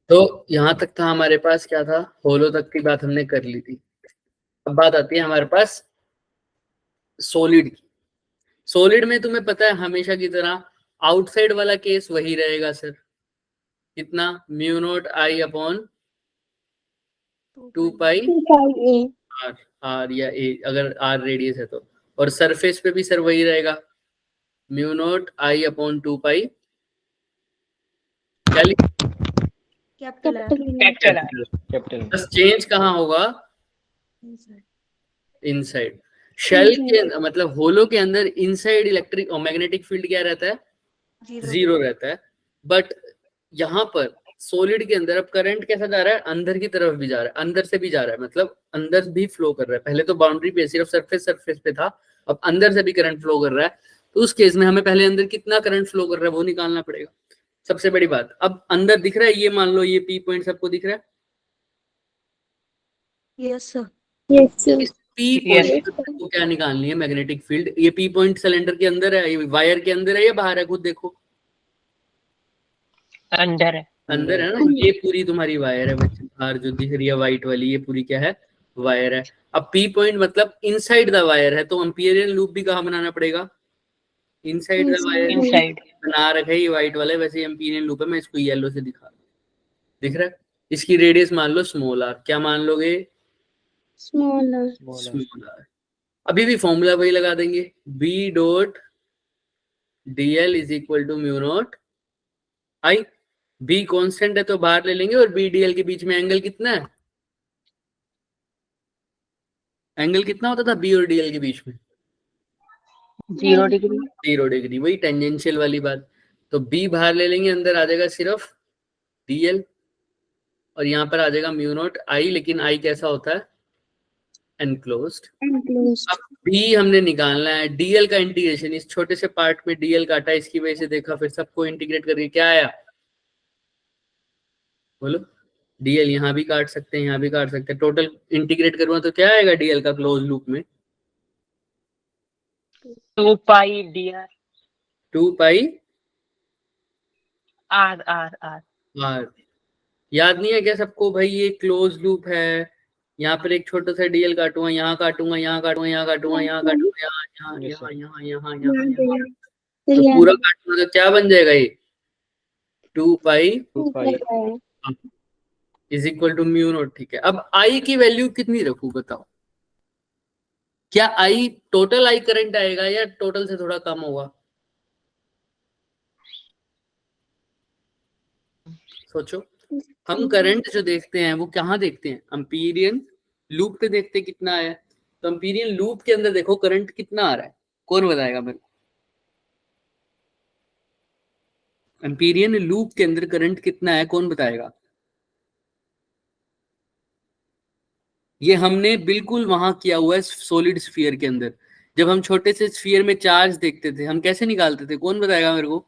तो यहां तक था हमारे पास, क्या था, होलो तक की बात हमने कर ली थी। अब बात आती है हमारे पास सॉलिड की। सॉलिड में तुम्हें पता है हमेशा की तरह आउटसाइड वाला केस वही रहेगा सर, कितना, mu not I upon 2 pi are, R या ए अगर आर रेडियस है तो, और सरफेस पे भी सर वही रहेगा, म्यू नॉट आई अपॉन 2 पाई, क्या कैपिटल कैपिटल बस चेंज कहाँ होगा, इनसाइड। शेल के मतलब होलो के अंदर इनसाइड इलेक्ट्रिक और मैग्नेटिक फील्ड क्या रहता है, 0 रहता है। बट यहाँ पर सॉलिड के अंदर अब करंट कैसा जा रहा है, अंदर की तरफ भी जा रहा है, अंदर से भी जा रहा है, मतलब अंदर भी फ्लो कर रहा है। पहले तो बाउंड्री पे सिर्फ सरफेस पे था, अब अंदर से भी करंट फ्लो कर रहा है। तो उस केस में हमें पहले अंदर कितना करंट फ्लो कर रहा है वो निकालना पड़ेगा। सबसे बड़ी बात, अब अंदर दिख रहा है, ये मान लो ये पी पॉइंट सबको दिख रहा है, यस सर। इस पी पॉइंट को क्या निकालनी है, मैग्नेटिक फील्ड। ये पी पॉइंट सिलेंडर के अंदर है, ये वायर के अंदर है या बाहर है, खुद देखो, अंदर है। अंदर है ना। ये पूरी तुम्हारी वायर है बच्चे, बाहर जो दिख रही है व्हाइट वाली, ये पूरी क्या है, वायर है। अब पी पॉइंट मतलब इनसाइड द वायर है, तो एम्पिरियल लूप भी कहाँ बनाना पड़ेगा, इनसाइड द वायर। इनसाइड बना रखा है ये व्हाइट वाला, वैसे एम्पिरियल लूप है, मैं इसको येलो से दिखा रहा हूं, दिख रहा है। इसकी रेडियस मान लो स्मॉल आर, क्या मान लोगे, स्मॉल आर। अभी भी फॉर्मूला वही लगा देंगे, B dot D L is equal to mu not I. B constant है तो बाहर ले लेंगे, और बी डी एल के बीच में एंगल कितना है, एंगल कितना होता था बी और डी एल के बीच में, 0 डिग्री। 0 डिग्री, वही टेंजेंशियल वाली बात। तो बी बाहर ले लेंगे, अंदर आ जाएगा सिर्फ डी एल, और यहाँ पर आ जाएगा म्यू नॉट आई, लेकिन आई कैसा होता है, एनक्लोज्ड। अब बी हमने निकालना है, डीएल का इंटीग्रेशन, इस छोटे से पार्ट में डीएल काटा, इसकी वजह से देखा, फिर सबको इंटीग्रेट करके क्या आया, बोलो। डीएल यहाँ भी काट सकते हैं, यहाँ भी काट सकते हैं, टोटल इंटीग्रेट करूंगा तो क्या आएगा डीएल का क्लोज लूप में, 2 pi d r 2 pi are r r. R. याद नहीं है क्या सबको भाई, ये क्लोज लूप है। यहाँ पर एक छोटा सा डीएल काटूंगा, यहाँ काटूंगा, यहाँ काटूंगा, यहाँ काटूंगा, यहाँ काटूंगा, यहाँ यहाँ यहाँ यहाँ यहाँ यहाँ, तो पूरा काटूंगा तो क्या बन जाएगा ये, 2 pi is equal to mu naught. ठीक है, अब आई की वैल्यू कितनी रखूं बताओ, क्या आई टोटल आई करंट आएगा या टोटल से थोड़ा कम होगा, सोचो। हम करंट जो देखते हैं वो कहाँ देखते हैं, एम्पीरियन लूप पे देखते हैं कितना है। तो एम्पीरियन लूप के अंदर देखो करंट कितना आ रहा है, कौन बताएगा मेरे को, एम्पीरियन लूप के अंदर करंट कितना है कौन बताएगा। ये हमने बिल्कुल वहां किया हुआ है सॉलिड स्फीयर के अंदर। जब हम छोटे से स्फीयर में चार्ज देखते थे, हम कैसे निकालते थे, कौन बताएगा मेरे को,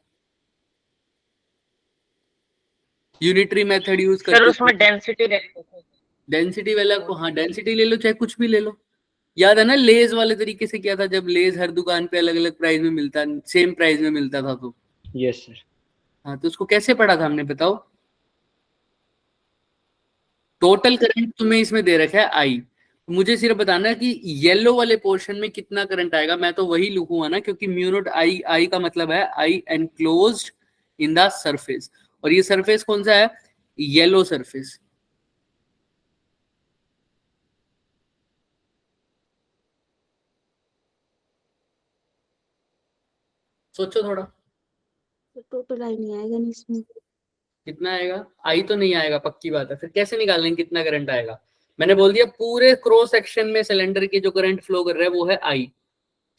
यूनिटरी मेथड यूज सर करते उसमें थे। डेंसिटी देखते थे। डेंसिटी वाला को, हाँ डेंसिटी ले लो चाहे कुछ भी ले लो। याद है ना लेज वाले तरीके से किया था, जब लेज हर दुकान पे अलग अलग प्राइस में मिलता, सेम प्राइस में मिलता था, तो यस सर। हाँ, तो उसको कैसे पढ़ा था हमने बताओ। टोटल करंट तुम्हें इसमें दे रखा है आई, मुझे सिर्फ बताना है कि येलो वाले पोर्शन में कितना करंट आएगा। मैं तो वही लिखूंगा ना, क्योंकि म्यू नॉट आई, आई का मतलब है आई एनक्लोज्ड इन द सरफेस, और ये सरफेस कौन सा है, येलो सरफेस। सोचो थोड़ा, टोटल आई नहीं आएगा नहीं इसमें, कितना आएगा, आई तो नहीं आएगा पक्की बात है, फिर कैसे निकालेंगे कितना करंट आएगा। मैंने बोल दिया पूरे क्रॉस सेक्शन में सिलेंडर के जो करंट फ्लो कर रहा है वो है आई,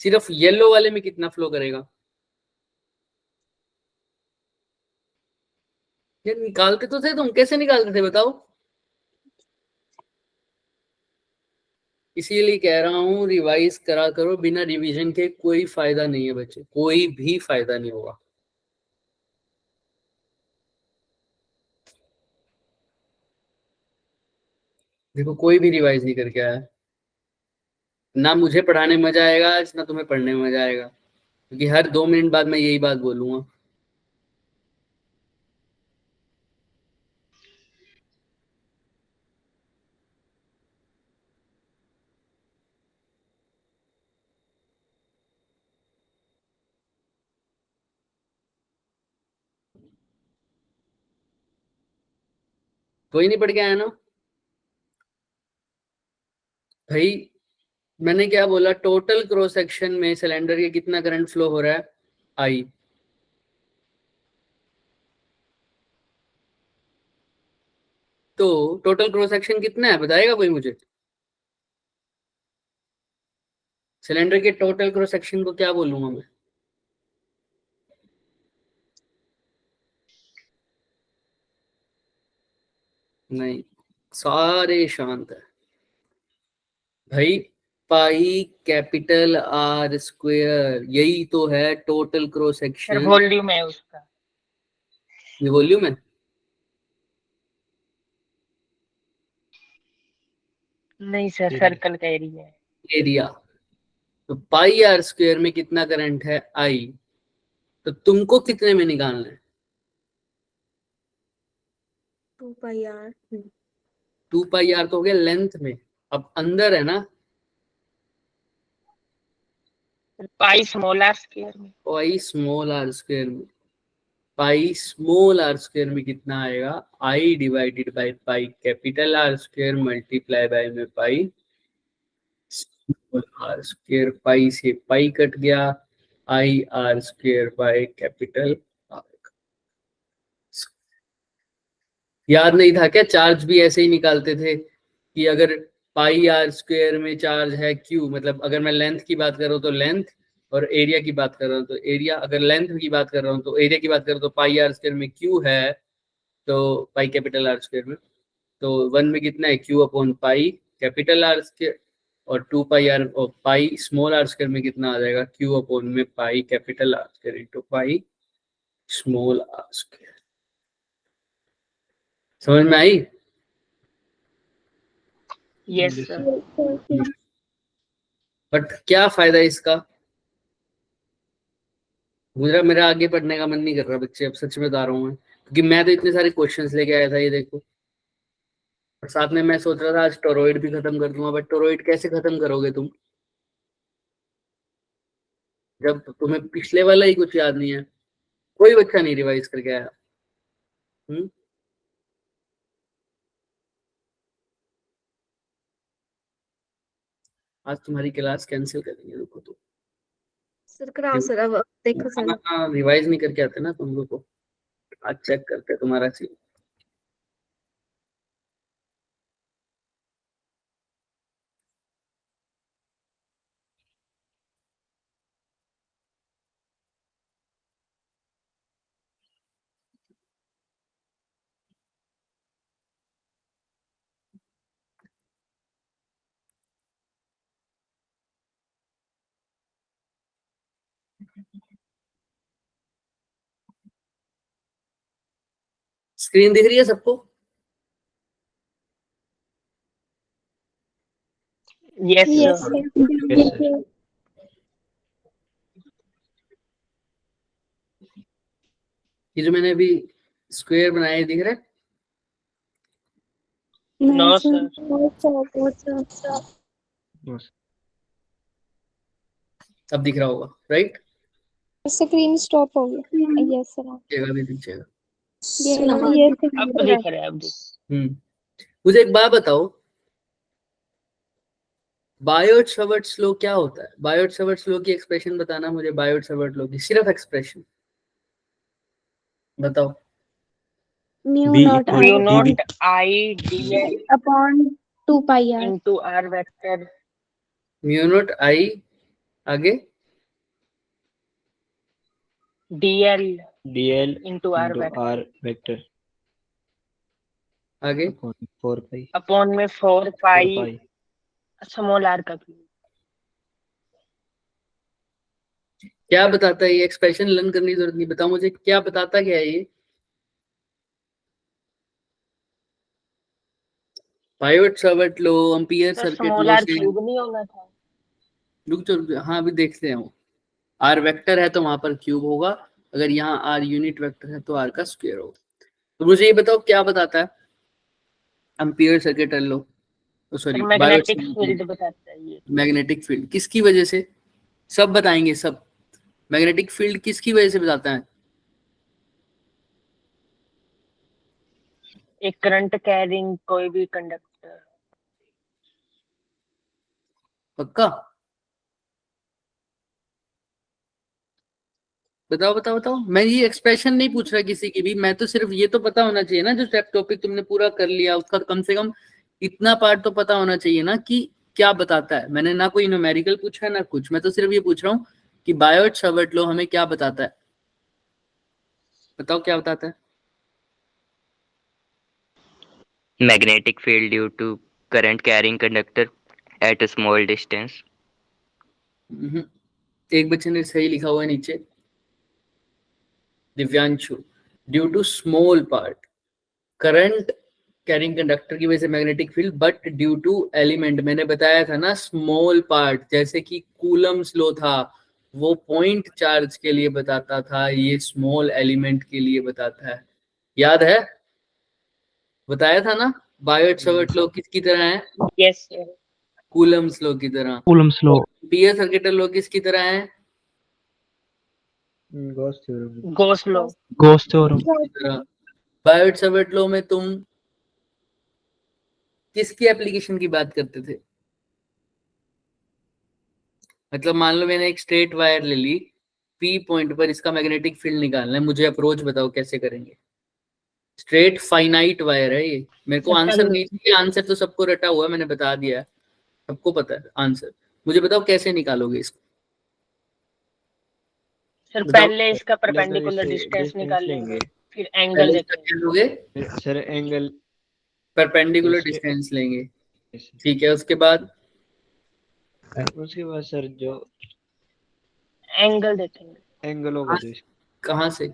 सिर्फ येलो वाले में कितना फ्लो करेगा, ये निकालते तो थे तुम, कैसे निकालते थे बताओ। इसीलिए कह रहा हूँ रिवाइज करा करो, बिना रिवीजन के कोई फायदा नहीं है बच्चे, कोई भी फायदा नहीं होगा। देखो कोई भी रिवाइज नहीं करके आया, ना मुझे पढ़ाने में मजा आएगा आज, ना तुम्हें पढ़ने में मजा आएगा, क्योंकि हर 2 मिनट बाद मैं यही बात बोलूंगा। कोई नहीं पढ़ के आया ना भाई? मैंने क्या बोला, टोटल क्रॉस सेक्शन में सिलेंडर के कितना करंट फ्लो हो रहा है? आई। तो टोटल क्रॉस सेक्शन कितना है बताएगा कोई मुझे? सिलेंडर के टोटल क्रॉस सेक्शन को क्या बोलूंगा मैं? नहीं, सारे शांत है भाई। पाई कैपिटल आर स्क्वायर, यही तो है total cross sir section. Volume है उसका। ये वॉल्यूम है? नहीं सर, सर्कल का एरिया है। एरिया। तो पाई आर स्क्वायर में कितना करंट है? आई। तो तुमको कितने में निकालना है? 2 पाई आर। 2 पाई आर तो हो गया लेंथ में, अब अंदर है ना पाई स्मॉल आर स्क्वायर में। पाई स्मॉल आर स्क्वायर में। पाई स्मॉल आर स्क्वायर में कितना आएगा? I divided by pi capital R square multiply by में pi small are square. Pi से पाई कट गया, I r square by capital R. याद नहीं था क्या? चार्ज भी ऐसे ही निकालते थे कि अगर पाई आर स्क्वायर में चार्ज है क्यू, मतलब अगर मैं लेंथ की बात कर रहा हूँ तो लेंथ, और एरिया की बात कर रहा हूँ तो एरिया। अगर लेंथ की बात कर रहा हूँ तो एरिया की बात कर रहा हूँ तो पाई आर स्क्वायर में क्यू है, तो पाई कैपिटल आर स्क्वायर में। तो 1 में कितना है? Q upon pi capital R square. और 2 पाई आर और पाई स्मॉल आर स्क्वायर में कितना आ जाएगा? क्यू अपॉन में pi capital R square into pi small are square. समझ में आई? Yes sir. बट क्या फायदा इसका? मेरा आगे पढ़ने का मन नहीं कर रहा बच्चे, अब सच में बता रहा हूँ मैं, क्योंकि मैं तो इतने सारे क्वेश्चंस लेके आया था, ये देखो। और साथ में मैं सोच रहा था आज टोरॉइड भी खत्म कर दूंगा, बट टोरॉइड कैसे खत्म करोगे तुम जब तुम्हें पिछले वाला ही कुछ याद नहीं है? कोई बच्चा नहीं रिवाइज करके आया। हम्म? आज तुम्हारी क्लास कैंसिल करेंगे, रुको तो। सर कराओ सर, अब देखो सर। रिवाइज नहीं करके आते ना तुम लोग को। आज चेक करते हैं तुम्हारा सीन। स्क्रीन दिख रही है सबको? Yes yes sir. सर। ये जो मैंने अभी स्क्वायर बनाया दिख रहा है? No sir. अब दिख रहा होगा, राइट? स्क्रीन स्टॉप हो गया। Yes sir. दिखेगा भी, दिखेगा। अब दिख रहा है, अब दिख। मुझे एक बात बताओ, बायोट सावर्ट्स लॉ क्या होता है? बायोट सावर्ट्स लॉ की एक्सप्रेशन बताना मुझे, बायोट सावर्ट लॉ की सिर्फ एक्सप्रेशन बताओ। Mu B not equal mu to not dV. I dl upon 2 pi r into r vector. Mu not I, आगे dl dl into r into vector r vector आगे upon 4 pi upon में 4 4 pi pi small r का cube. क्या बताता है ये? Expression learn करने की जरूरत नहीं, बताओ मुझे क्या बताता, क्या है ये? Biot Savart law, Ampere sir circuit small law R से। क्यूब नहीं होना था? रुक जाओ, हाँ अभी देखते हैं। आर वेक्टर है तो वहां पर क्यूब होगा, अगर यहाँ आर यूनिट वेक्टर है तो आर का स्क्वायर होगा। तो मुझे ये बताओ क्या बताता है ampere circuit law? Sir sorry, Biot magnetic field बताता है ये। मैग्नेटिक फील्ड किसकी वजह से? सब बताएंगे सब। मैग्नेटिक फील्ड किसकी वजह से बताता है? एक करंट कैरिंग कोई भी कंडक्टर। पक्का? बताओ बताओ बताओ। मैं ये एक्सप्रेशन नहीं पूछ रहा किसी की भी, मैं तो सिर्फ ये तो पता होना चाहिए ना, जो टॉपिक तुमने पूरा कर लिया उसका कम से कम इतना पार्ट तो पता होना चाहिए ना कि क्या बताता है। मैंने ना कोई न्यूमेरिकल पूछा है ना कुछ, मैं तो सिर्फ ये पूछ रहा हूँ कि बायोट-सावर्ट लॉ हमें क्या बताता है। बताओ क्या बताता है। Magnetic field due to current carrying conductor at a small distance. एक बच्चे ने सही लिखा हुआ है नीचे, Divyanshu, due to small part current carrying conductor की वजह से magnetic field, but due to element, मैंने बताया था ना स्मॉल पार्ट, जैसे कि कूलम्स लॉ था वो पॉइंट चार्ज के लिए बताता था, ये स्मॉल एलिमेंट के लिए बताता है। याद है? बताया था ना बायोट-सावर्ट लॉ किसकी तरह है? Yes sir. कूलम्स लॉ की तरह। Coulomb's law. पियर-सर्किटल लॉ किसकी तरह है? Gauss law. Gauss theorem. Biot-Savart law में तुम किसकी एप्लीकेशन की बात करते थे? मतलब मान लो मैंने एक स्ट्रेट वायर ले ली, पी पॉइंट पर इसका मैग्नेटिक फील्ड निकालना है, मुझे अप्रोच बताओ कैसे करेंगे। स्ट्रेट फाइनाइट वायर है ये, मेरे को आंसर नहीं चाहिए, आंसर तो सबको रटा हुआ है, मैंने बता दिया है, सबको पता है आंसर। मुझे बताओ कैसे निकालोगे इसको। सर बताओ। पहले इसका परपेंडिकुलर डिस्टेंस निकाल लेंगे, फिर एंगल पहले इसका देखेंगे। क्या लोगे? सर एंगल, परपेंडिकुलर डिस्टेंस लेंगे, ठीक है। उसके बाद सर जो एंगल देखेंगे। एंगल होगा तो कहाँ से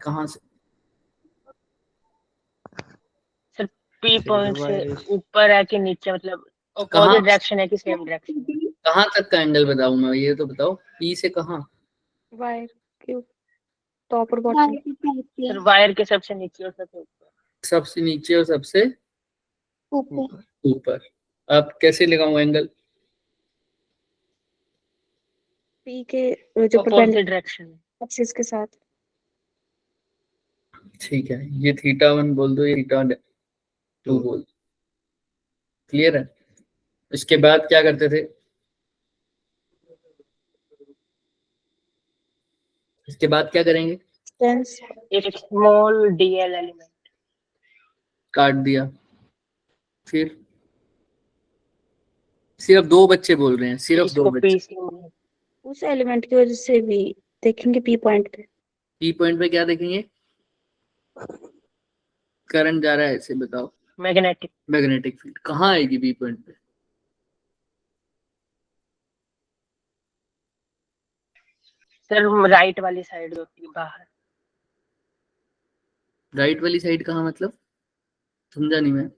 सर पी पॉइंट से ऊपर है कि नीचे, मतलब अपोजिट डायरेक्शन है कि सेम डायरेक्शन? कहाँ तक का एंगल बताऊं मैं, ये तो बताओ। पी से कहाँ? वायर के टॉप और बॉटम। सर वायर के सबसे नीचे और सबसे ऊपर। सबसे नीचे और सबसे ऊपर। ऊपर। अब कैसे लगाऊं एंगल? पी के जो अपोजिट डायरेक्शन एक्सिस के साथ। ठीक है, ये θ1 बोल दो, ये θ2 बोल दो। क्लियर है? इसके बाद क्या करते थे? इसके बाद क्या करेंगे? एक स्मॉल डीएल एलिमेंट काट दिया। फिर सिर्फ दो बच्चे बोल रहे हैं, सिर्फ दो बच्चे। उस एलिमेंट की वजह से भी देखेंगे पी पॉइंट पे। पी पॉइंट पे क्या देखेंगे? करंट जा रहा है ऐसे, बताओ। मैग्नेटिक फील्ड कहाँ आएगी पी पॉइंट पे? सर राइट वाली साइड होती है बाहर। राइट वाली साइड कहाँ, मतलब समझा नहीं मैं।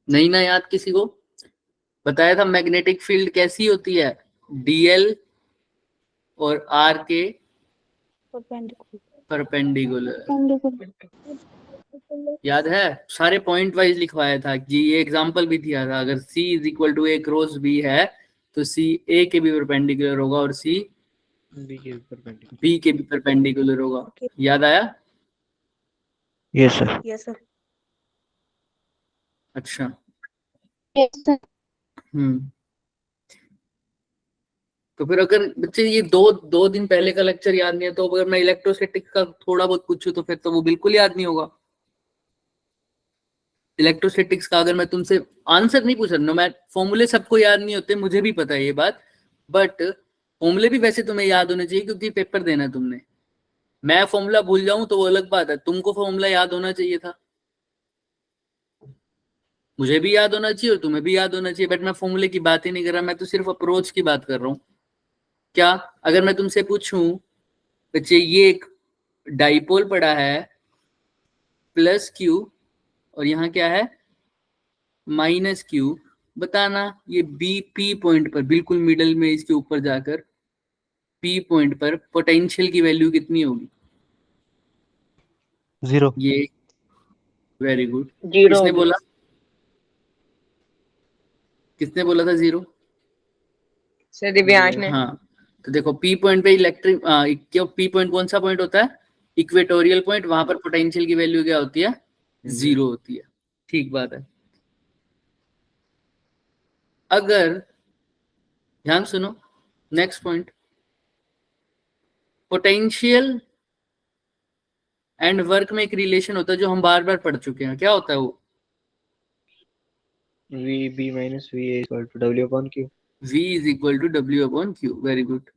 नहीं ना याद किसी को? बताया था मैग्नेटिक फील्ड कैसी होती है, डीएल और आर के परपेंडिकुलर। याद है? सारे पॉइंट वाइज लिखवाया था कि ये एग्जांपल भी दिया था, अगर C is equal to A cross B है तो C A के भी परपेंडिकुलर होगा और C B के भी परपेंडिकुलर होगा। याद आया? Yes sir. Yes sir. अच्छा। Yes sir. तो फिर अगर बच्चे ये दो दिन पहले का लेक्चर याद नहीं है, तो अगर मैं इलेक्ट्रोस्टैटिक्स का थोड़ा बहुत पूछूं तो फिर तो वो बिल्कुल याद नहीं होगा। इलेक्ट्रोस्टैटिक्स का अगर मैं तुमसे आंसर नहीं पूछ रहा, मैं फॉर्मूले सबको याद नहीं होते, मुझे भी पता है ये बात, बट फॉर्मूले भी वैसे तुम्हें याद होने चाहिए क्योंकि पेपर देना है तुमने। मैं फॉर्मूला भूल जाऊं तो वो अलग बात है, तुमको फॉर्मूला याद होना चाहिए था, मुझे भी याद होना चाहिए और तुम्हें भी याद होना चाहिए, बट मैं फॉर्मूले की बात ही नहीं कर रहा, मैं तो सिर्फ अप्रोच की बात कर रहा हूँ। क्या अगर मैं तुमसे पूछूं बच्चे, ये एक डाइपोल पड़ा है प्लस क्यू और यहाँ क्या है माइनस क्यू, बताना ये बी पी पॉइंट पर बिल्कुल मिडल में इसके ऊपर जाकर पी पॉइंट पर पोटेंशियल की वैल्यू कितनी होगी? 0। ये वेरी गुड। 0 किसने बोला? किसने बोला था 0? सर दिव्यांश ने। हाँ, तो देखो पी पॉइंट पे इलेक्ट्रिक क्यों पी पॉइंट कौन सा पॉइंट होता है? Equatorial point. वहां पर पोटेंशियल की वैल्यू क्या होती है? 0 होती है। ठीक बात है। अगर ध्यान सुनो, next point, potential and work में एक रिलेशन होता है जो हम बार बार पढ़ चुके हैं। क्या होता है वो? VB minus VA equal to W upon Q. V is equal to W upon Q। Very good.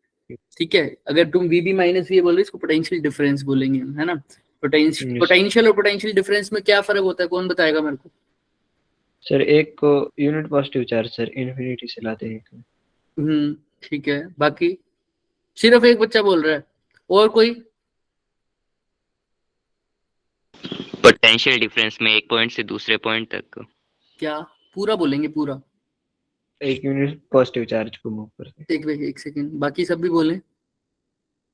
ठीक है, अगर तुम VB माइनस वी बोल रहे हो, इसको पोटेंशियल डिफरेंस बोलेंगे, है ना? पोटेंशियल और पोटेंशियल डिफरेंस में क्या फर्क होता है, कौन बताएगा मेरे को? सर एक को unit positive charge sir infinity से लाते हैं। ठीक है, बाकी सिर्फ एक बच्चा बोल रहा है, और कोई? पोटेंशियल डिफरेंस में एक पॉइंट से दूसरे पॉइंट तक। क्या पूरा बोलेंगे? पूरा एक यूनिट पॉजिटिव चार्ज को मूव करते हैं। एक सेकेंड, बाकी सब भी बोले।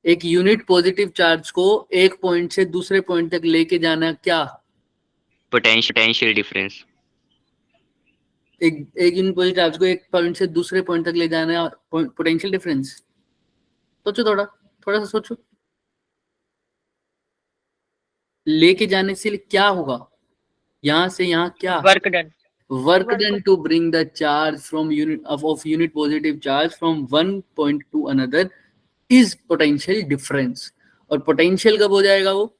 एक यूनिट पॉजिटिव चार्ज को एक पॉइंट से दूसरे पॉइंट तक लेके जाना क्या? Potential difference. एक यूनिट पॉजिटिव चार्ज को एक पॉइंट से दूसरे पॉइंट तक ले जाना पोटेंशियल डिफरेंस। सोचो, थोड़ा सा सोचो। लेके जाने से क्या होगा? यहां से यहां क्या? Work done. Work done to bring the charge from unit of unit positive charge from one point to another is potential difference. और पोटेंशियल कब हो जाएगा वो?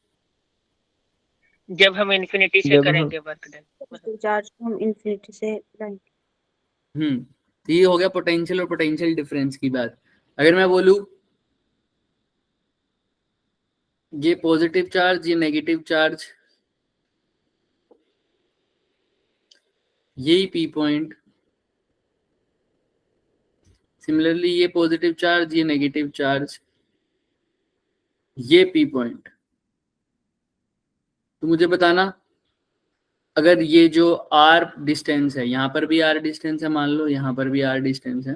जब हम इन्फिनिटी से करेंगे वर्क डन। चार्ज हम इन्फिनिटी से डन। तो ये हो गया पोटेंशियल और पोटेंशियल डिफरेंस की बात। अगर मैं बोलूं ये पॉजिटिव चार्ज, ये नेगेटिव चार्ज, यही पी पॉइंट, सिमिलरली ये पॉजिटिव चार्ज, ये नेगेटिव चार्ज, ये पी पॉइंट, तो मुझे बताना अगर ये जो आर डिस्टेंस है, यहां पर भी आर डिस्टेंस है, मान लो यहां पर भी आर डिस्टेंस है,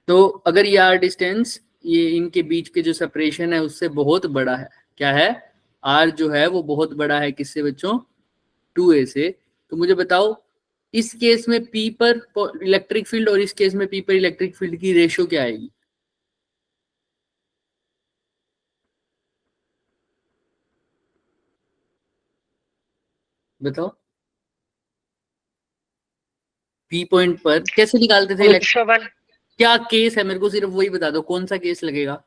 तो अगर ये आर डिस्टेंस, ये इनके बीच के जो सेपरेशन है उससे बहुत बड़ा है, क्या है? आर जो है वो बहुत बड़ा है, किससे बच्चों? 2a से। तो मुझे बताओ इस केस में पी पर इलेक्ट्रिक फील्ड और इस केस में पी पर इलेक्ट्रिक फील्ड की रेशियो क्या आएगी? बताओ। पी पॉइंट पर कैसे निकालते थे इलेक्ट्रिक? क्या केस है, मेरे को सिर्फ वही बता दो, कौन सा केस लगेगा?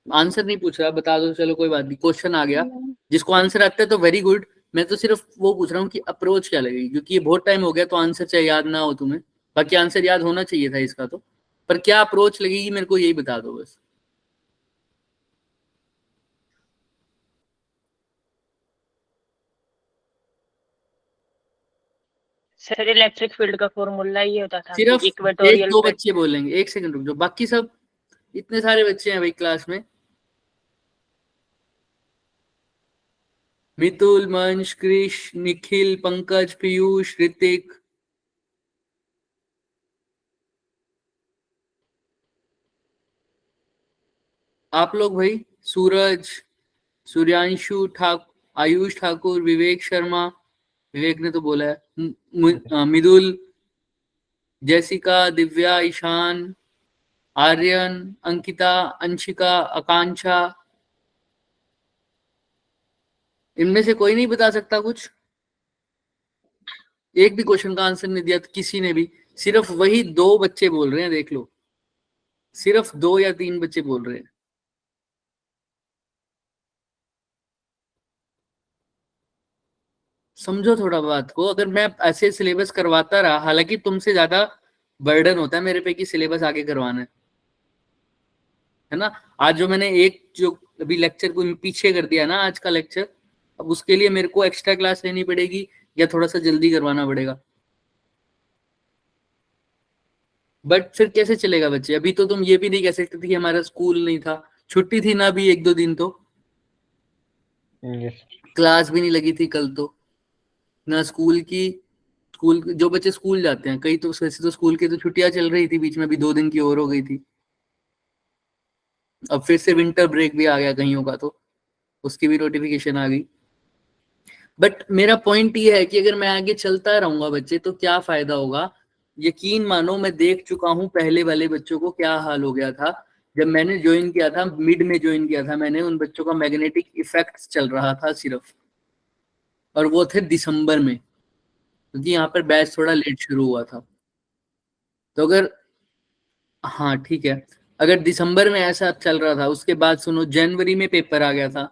आंसर नहीं पूछ रहा, बता दो, चलो कोई बात नहीं, क्वेश्चन आ गया। जिसको आंसर आता है तो वेरी गुड, मैं तो सिर्फ वो पूछ रहा हूँ कि अप्रोच क्या लगेगी, क्योंकि ये बहुत टाइम हो गया तो आंसर चाहे याद ना हो तुम्हें, बाकी आंसर याद होना चाहिए था इसका तो, पर क्या अप्रोच लगेगी मेरे को यही बता दो बस। सर इलेक्ट्रिक फील्ड का फॉर्मूला ये होता था सिर्फ इक्वेटोरियल एक दो बच्चे बोलेंगे, एक सेकंड रुक जाओ, बाकी सब इतने सारे बच्चे हैं भाई क्लास में। मितुल, मंश, क्रिश, निखिल, पंकज, पीयूष, ऋतिक, आप लोग भाई, सूरज, सूर्यांशु ठाकुर, आयुष ठाकुर, विवेक शर्मा, विवेक ने तो बोला है, मिदुल, जैसिका, दिव्या, ईशान, आर्यन, अंकिता, अंशिका, आकांक्षा, इनमें से कोई नहीं बता सकता कुछ? एक भी क्वेश्चन का आंसर नहीं दिया तो किसी ने भी? सिर्फ वही 2 बच्चे बोल रहे हैं, देख लो, सिर्फ 2 या 3 बच्चे बोल रहे हैं। समझो थोड़ा बात को, अगर मैं ऐसे सिलेबस करवाता रहा, हालांकि तुमसे ज्यादा बर्डन होता है मेरे पे कि सिलेबस आगे करवाना है ना। आज जो मैंने एक जो अभी लेक्चर को पीछे कर दिया ना आज का लेक्चर, अब उसके लिए मेरे को एक्स्ट्रा क्लास लेनी पड़ेगी या थोड़ा सा जल्दी करवाना पड़ेगा। बट फिर कैसे चलेगा बच्चे? अभी तो तुम ये भी नहीं कह सकते थे कि हमारा स्कूल नहीं था, छुट्टी थी ना, भी 1-2 दिन तो क्लास भी नहीं लगी थी कल तो ना, स्कूल जो बच्चे स्कूल जाते हैं, कई तो वैसे तो स्कूल की तो छुट्टियां चल रही थी बीच में, अभी 2 दिन की और हो गई थी। अब फिर से विंटर ब्रेक भी आ गया कईयों का, तो उसकी भी नोटिफिकेशन आ गई। बट मेरा पॉइंट ये है कि अगर मैं आगे चलता रहूंगा बच्चे तो क्या फायदा होगा। यकीन मानो मैं देख चुका हूँ पहले वाले बच्चों को क्या हाल हो गया था। जब मैंने ज्वाइन किया था, मिड में ज्वाइन किया था मैंने, उन बच्चों का मैग्नेटिक इफेक्ट चल रहा था सिर्फ, और वो थे दिसंबर में, क्योंकि यहाँ पर बैच थोड़ा लेट शुरू हुआ था। तो अगर, हाँ ठीक है, अगर दिसंबर में ऐसा चल रहा था, उसके बाद सुनो जनवरी में पेपर आ गया था,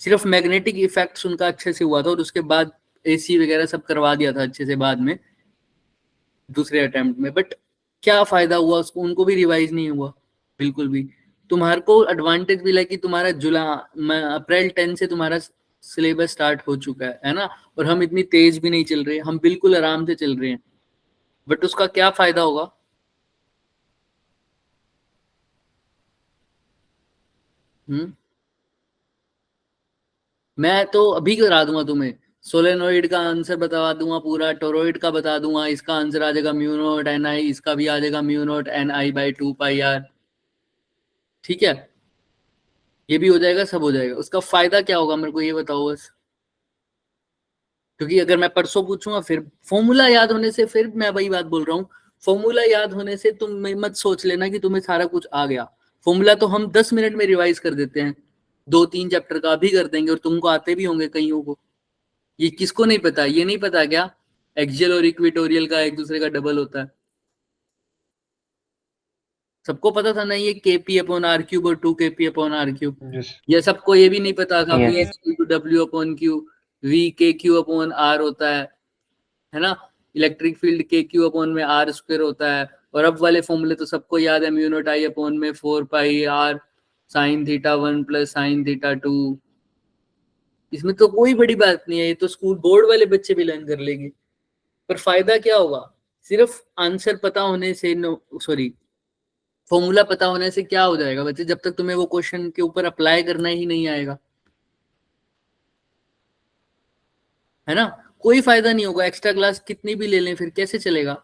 सिर्फ मैग्नेटिक इफेक्ट्स उनका अच्छे से हुआ था, और उसके बाद एसी वगैरह सब करवा दिया था अच्छे से बाद में दूसरे अटेम्प्ट में। बट क्या फायदा हुआ उसको, उनको भी रिवाइज नहीं हुआ बिल्कुल भी। तुम्हारे को एडवांटेज मिला कि तुम्हारा अप्रैल 10 से तुम्हारा सिलेबस स्टार्ट हो चुका है ना, और हम इतनी तेज भी नहीं चल रहे, हम बिल्कुल आराम से चल रहे हैं। बट उसका क्या फायदा होगा? मैं तो अभी करा दूंगा तुम्हें, सोलेनोइड का आंसर बता दूंगा पूरा, टोरॉइड का बता दूंगा, इसका आंसर आ जाएगा म्यू नॉट एन आई, इसका भी आ जाएगा mu naught N I by 2 pi R. ठीक है, ये भी हो जाएगा, सब हो जाएगा। उसका फायदा क्या होगा मेरे को ये बताओ बस। क्योंकि अगर मैं परसों पूछूंगा फिर फॉर्मूला याद होने से, फिर मैं वही बात बोल रहा हूँ, फॉर्मूला याद होने से तुम मत सोच लेना कि तुम्हें सारा कुछ आ गया। फॉर्मूला तो हम 10 मिनट में रिवाइज कर देते हैं, 2-3 चैप्टर का भी कर देंगे, और तुमको आते भी होंगे कईयों को। ये किसको नहीं पता, ये नहीं पता क्या एक्सियल और इक्वेटोरियल का एक दूसरे का डबल होता है? सबको पता था ना ये kp/r³ और 2kp/r³। Yes. ये सबको ये भी नहीं पता था Yes. v/w/q, v/kq/r होता है ना। इलेक्ट्रिक फील्ड kq/r² होता है। और अब वाले फॉर्मूले तो सबको याद है, mu naught I/4πr sin θ1 + sin θ2। इसमें तो कोई बड़ी बात नहीं है, ये तो स्कूल बोर्ड वाले बच्चे भी लर्न कर लेंगे। पर फायदा क्या होगा? सिर्फ आंसर पता होने से, फॉर्मूला पता होने से क्या हो जाएगा बच्चे, जब तक तुम्हें वो क्वेश्चन के ऊपर अप्लाई करना ही नहीं आएगा, है ना, कोई फायदा नहीं होगा। एक्स्ट्रा क्लास कितनी भी ले लें फिर कैसे चलेगा?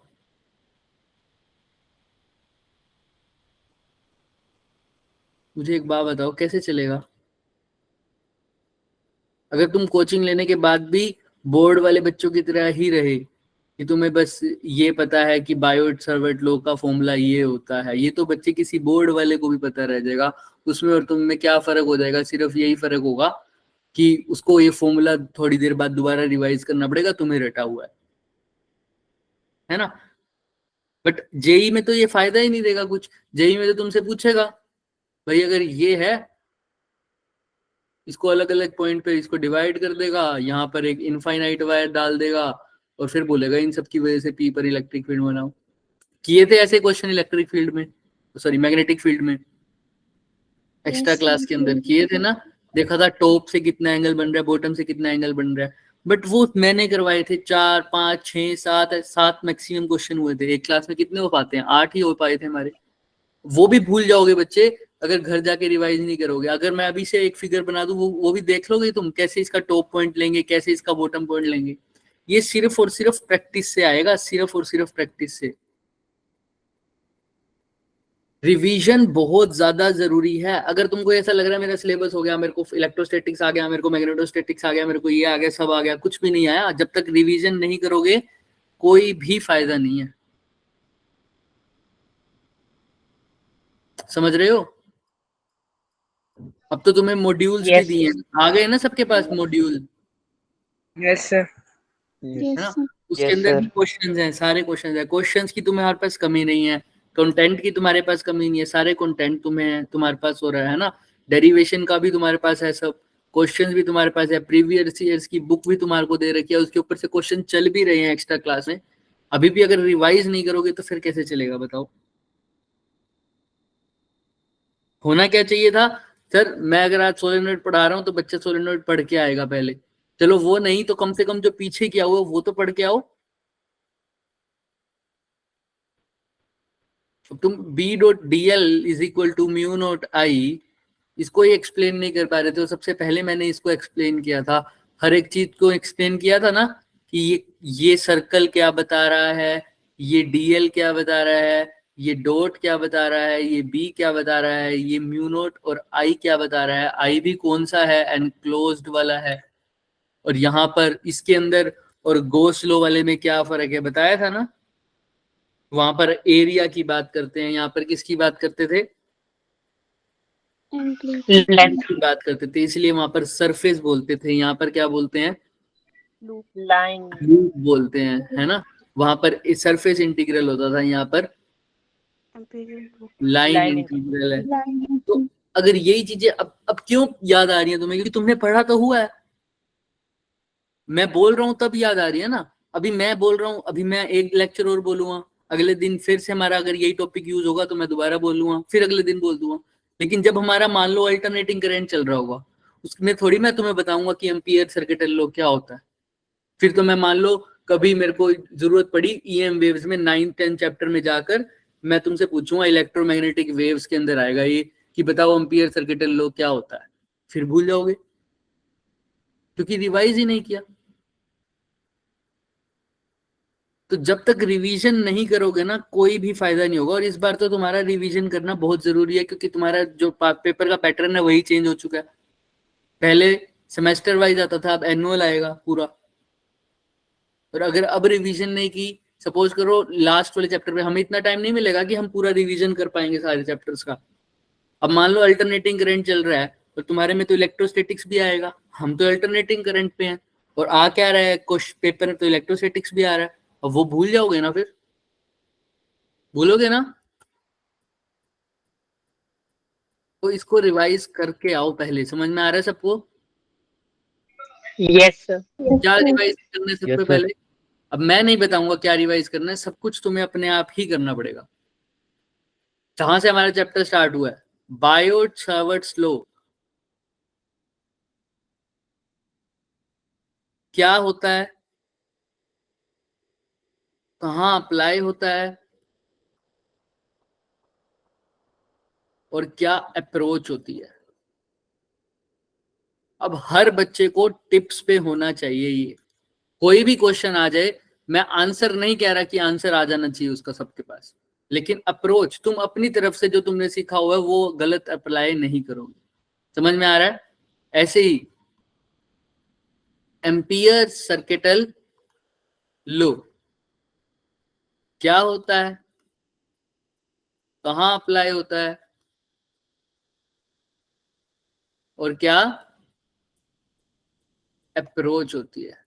मुझे एक बात बताओ, कैसे चलेगा? अगर तुम कोचिंग लेने के बाद भी बोर्ड वाले बच्चों की तरह ही रहे कि तुम्हें बस ये पता है कि बायोट सर्वेट लॉ का फॉर्मूला ये होता है, ये तो बच्चे किसी बोर्ड वाले को भी पता रह जाएगा। उसमें और तुम में क्या फर्क हो जाएगा? सिर्फ यही फर्क होगा कि उसको ये फॉर्मूला थोड़ी देर बाद दोबारा रिवाइज करना पड़ेगा, तुम्हें रटा हुआ है ना। बट जेई में तो ये फायदा ही नहीं देगा कुछ। जेई में तो तुमसे पूछेगा भाई अगर ये है, इसको अलग अलग पॉइंट पे इसको डिवाइड कर देगा, यहाँ पर एक इनफाइनाइट वायर डाल देगा, और फिर बोलेगा इन सब की वजह से पी पर इलेक्ट्रिक फील्ड बनाओ। किए थे ऐसे क्वेश्चन इलेक्ट्रिक फील्ड में, सॉरी मैग्नेटिक फील्ड में, एक्स्ट्रा क्लास के अंदर किए थे ना। देखा था टॉप से कितना एंगल बन रहा है, बॉटम से कितना एंगल बन रहा है। बट वो मैंने करवाए थे 4, 5, 6, 7 मैक्सिमम क्वेश्चन हुए थे। एक क्लास में कितने हो पाते हैं? 8 ही हो पाए थे हमारे। वो भी भूल जाओगे बच्चे अगर घर जाके रिवाइज नहीं करोगे। अगर मैं अभी से एक फिगर बना दूं, वो भी देख लोगे तुम, कैसे इसका टॉप पॉइंट लेंगे, कैसे इसका बॉटम पॉइंट लेंगे। ये सिर्फ और सिर्फ प्रैक्टिस से आएगा, सिर्फ और सिर्फ प्रैक्टिस से। रिवीजन बहुत ज्यादा जरूरी है। अगर तुमको ऐसा लग रहा है मेरा सिलेबस हो गया, मेरे को इलेक्ट्रोस्टैटिक्स आ गया, मेरे को मैग्नेटोस्टैटिक्स आ गया, मेरे को ये आ गया, सब आ गया, कुछ भी नहीं आया। जब तक रिवीजन नहीं करोगे कोई भी फायदा नहीं है। समझ रहे हो? अब तो तुम्हें मॉड्यूल्स भी दिए हैं, आ गए ना सबके पास मॉड्यूल? Yes sir. Yes, ना, sir. उसके Yes, अंदर भी sir. क्वेश्चंस हैं, सारे क्वेश्चंस हैं। क्वेश्चंस की तुम्हारे पास कमी नहीं है, कंटेंट की तुम्हारे पास कमी नहीं है, सारे कंटेंट तुम्हारे पास हो रहा है ना। डेरिवेशन का भी तुम्हारे पास है, सब क्वेश्चंस भी तुम्हारे पास है, प्रीवियस ईयर्स की बुक भी तुम्हारे को दे रखी है, उसके ऊपर से क्वेश्चन चल भी रहे हैं एक्स्ट्रा क्लास में। अभी भी अगर रिवाइज नहीं करोगे तो फिर कैसे चलेगा बताओ? होना क्या चाहिए था सर, मैं अगर आज सोलेनोइड पढ़ा रहा हूँ तो बच्चा सोलेनोइड पढ़ के आएगा पहले। चलो वो नहीं तो कम से कम जो पीछे किया हुआ वो तो पढ़ के आओ। तुम B.dl = म्यू नॉट आई, इसको ही एक्सप्लेन नहीं कर पा रहे थे। तो सबसे पहले मैंने इसको एक्सप्लेन किया था, हर एक चीज को एक्सप्लेन किया था ना, कि ये सर्कल क्या बता रहा है, ये डीएल क्या बता रहा है, ये डॉट क्या बता रहा है, ये बी क्या बता रहा है, ये म्यू नॉट और आई क्या बता रहा है। आई भी कौन सा है? एनक्लोज्ड वाला है। और यहाँ पर इसके अंदर और गोस लॉ वाले में क्या फर्क है बताया था ना। वहां पर एरिया की बात करते हैं, यहाँ पर किसकी बात करते थे, लेंथ की बात करते थे, इसलिए वहां पर सरफेस बोलते थे, यहाँ पर क्या बोलते हैं, लाइन लूप बोलते हैं, है ना। वहां पर सरफेस इंटीग्रल होता था, यहाँ पर लाइन Line इंटीग्रल है। तो अगर यही चीजें अब क्यों याद आ रही है तुम्हें, क्योंकि तुमने पढ़ा तो हुआ है। मैं बोल रहा हूँ तब याद आ रही है ना। अभी मैं बोल रहा हूँ, अभी मैं एक लेक्चर और बोलूंगा, अगले दिन फिर से हमारा अगर यही टॉपिक यूज होगा तो मैं दोबारा बोलूंगा, फिर अगले दिन बोल दूंगा। लेकिन जब हमारा मान लो अल्टरनेटिंग करंट चल रहा होगा, उसमें थोड़ी मैं तुम्हें बताऊंगा कि एम्पियर सर्किटल लॉ क्या होता है। फिर तो मैं मान लो कभी मेरे को जरूरत पड़ी ईएम वेव्स में 9-10 चैप्टर में जाकर मैं तुमसे पूछूंगा इलेक्ट्रोमैग्नेटिक वेव्स के अंदर आएगा ये कि बताओ एम्पियर सर्किटल लॉ क्या होता है, फिर भूल जाओगे क्योंकि रिवाइज ही नहीं किया। तो जब तक रिवीजन नहीं करोगे ना कोई भी फायदा नहीं होगा। और इस बार तो तुम्हारा रिवीजन करना बहुत जरूरी है, क्योंकि तुम्हारा जो पेपर का पैटर्न है वही चेंज हो चुका है। पहले सेमेस्टर वाइज आता था, अब एनुअल आएगा पूरा। और अगर अब रिवीजन नहीं की, सपोज करो लास्ट वाले चैप्टर पे हमें इतना टाइम नहीं मिलेगा कि हम पूरा रिवीजन कर पाएंगे सारे चैप्टर्स का। अब मान लो अल्टरनेटिंग करंट चल रहा है और तुम्हारे में तो इलेक्ट्रोस्टैटिक्स भी आएगा, हम तो अल्टरनेटिंग करंट पे हैं, और आ क्या रहा है क्वेश्चन पेपर में तो इलेक्ट्रोस्टैटिक्स भी आ रहा है। अब वो भूल जाओगे ना, फिर भूलोगे ना। तो इसको रिवाइज करके आओ पहले। समझ में आ रहा है सबको? Yes sir. क्या रिवाइज करना है सबसे Yes, sir. पहले? अब मैं नहीं बताऊंगा क्या रिवाइज करना है, सब कुछ तुम्हें अपने आप ही करना पड़ेगा। जहां से हमारा चैप्टर स्टार्ट हुआ है, बायोट सावर्ट्स लॉ क्या होता है, कहाँ अप्लाई होता है, और क्या अप्रोच होती है। अब हर बच्चे को टिप्स पे होना चाहिए ये। कोई भी क्वेश्चन आ जाए, मैं आंसर नहीं कह रहा कि आंसर आ जाना चाहिए उसका सबके पास, लेकिन अप्रोच तुम अपनी तरफ से जो तुमने सीखा हुआ है वो गलत अप्लाई नहीं करोगे। समझ में आ रहा है? ऐसे ही एम्पियर सर्किटल लॉ क्या होता है, कहाँ अप्लाई होता है, और क्या अप्रोच होती है।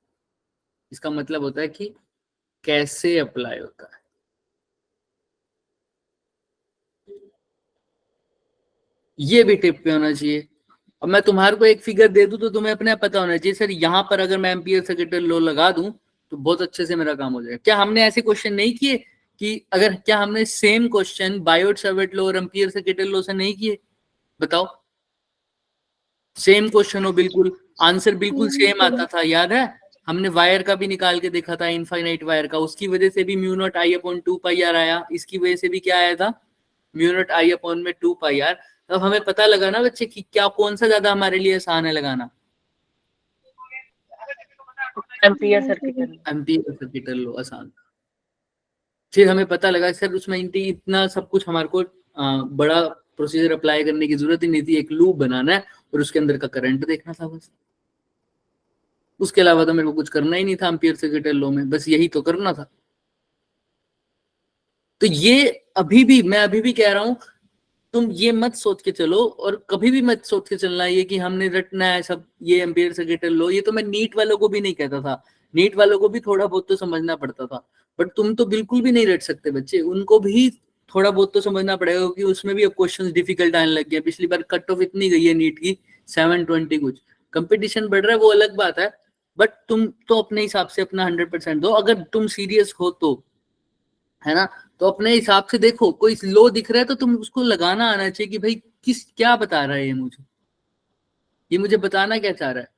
इसका मतलब होता है कि कैसे अप्लाई होता है। ये भी टिप पे होना चाहिए। अब मैं तुम्हारे को एक फिगर दे दूं तो तुम्हें अपने आप पता होना चाहिए सर यहाँ पर अगर मैं एम्पियर सर्किटल लॉ लगा दूं तो बहुत अच्छे से मेरा काम हो जाएगा। क्या हमने ऐसे क्वेश्चन नहीं किए कि अगर क्या हमने same question Biot Savart law और एम्पियर सर्किटल लॉ से नहीं किए? बताओ। सेम क्वेश्चन हो, बिल्कुल आंसर बिल्कुल सेम आता था, याद है? हमने वायर का भी निकाल के देखा था, इनफाइनाइट वायर का, उसकी वजह से भी mu not I upon 2 pi R आया, इसकी वजह से भी क्या आया था, म्यू नॉट आई अपॉन में 2 पाई आर। तब हमें पता लगा ना बच्चे कि क्या कौन सा ज्यादा हमारे लिए आसान है लगाना, एम्पियर सर्किटल लॉ आसान। फिर हमें पता लगा सर उसमें इतना सब कुछ हमारे को बड़ा प्रोसीजर अप्लाई करने की जरूरत ही नहीं थी, एक लूप बनाना है और उसके अंदर का करंट देखना था बस। उसके अलावा तो मेरे को कुछ करना ही नहीं था एम्पियर सर्किटल लॉ में, बस यही तो करना था। तो ये मैं अभी भी कह रहा हूं, तुम ये मत सोच के चलो और कभी भी मत सोच के चलना ये कि हमने रटना है सब ये एम्पियर सर्किटल लॉ। ये तो मैं नीट वालों को भी नहीं कहता था, नीट वालों को भी थोड़ा बहुत तो समझना पड़ता था, बट तुम तो बिल्कुल भी नहीं रट सकते बच्चे, उनको भी थोड़ा बहुत तो समझना पड़ेगा क्योंकि उसमें भी अब क्वेश्चन डिफिकल्ट आने लग गया। पिछली बार कट ऑफ इतनी गई है नीट की 720 कुछ, कंपटीशन बढ़ रहा है वो अलग बात है, बट तुम तो अपने हिसाब से अपना 100% दो अगर तुम सीरियस हो तो, है ना। तो अपने हिसाब से देखो, कोई लो दिख रहा है तो तुम उसको लगाना आना चाहिए कि भाई क्या बता रहा है ये मुझे बताना क्या चाह रहा है,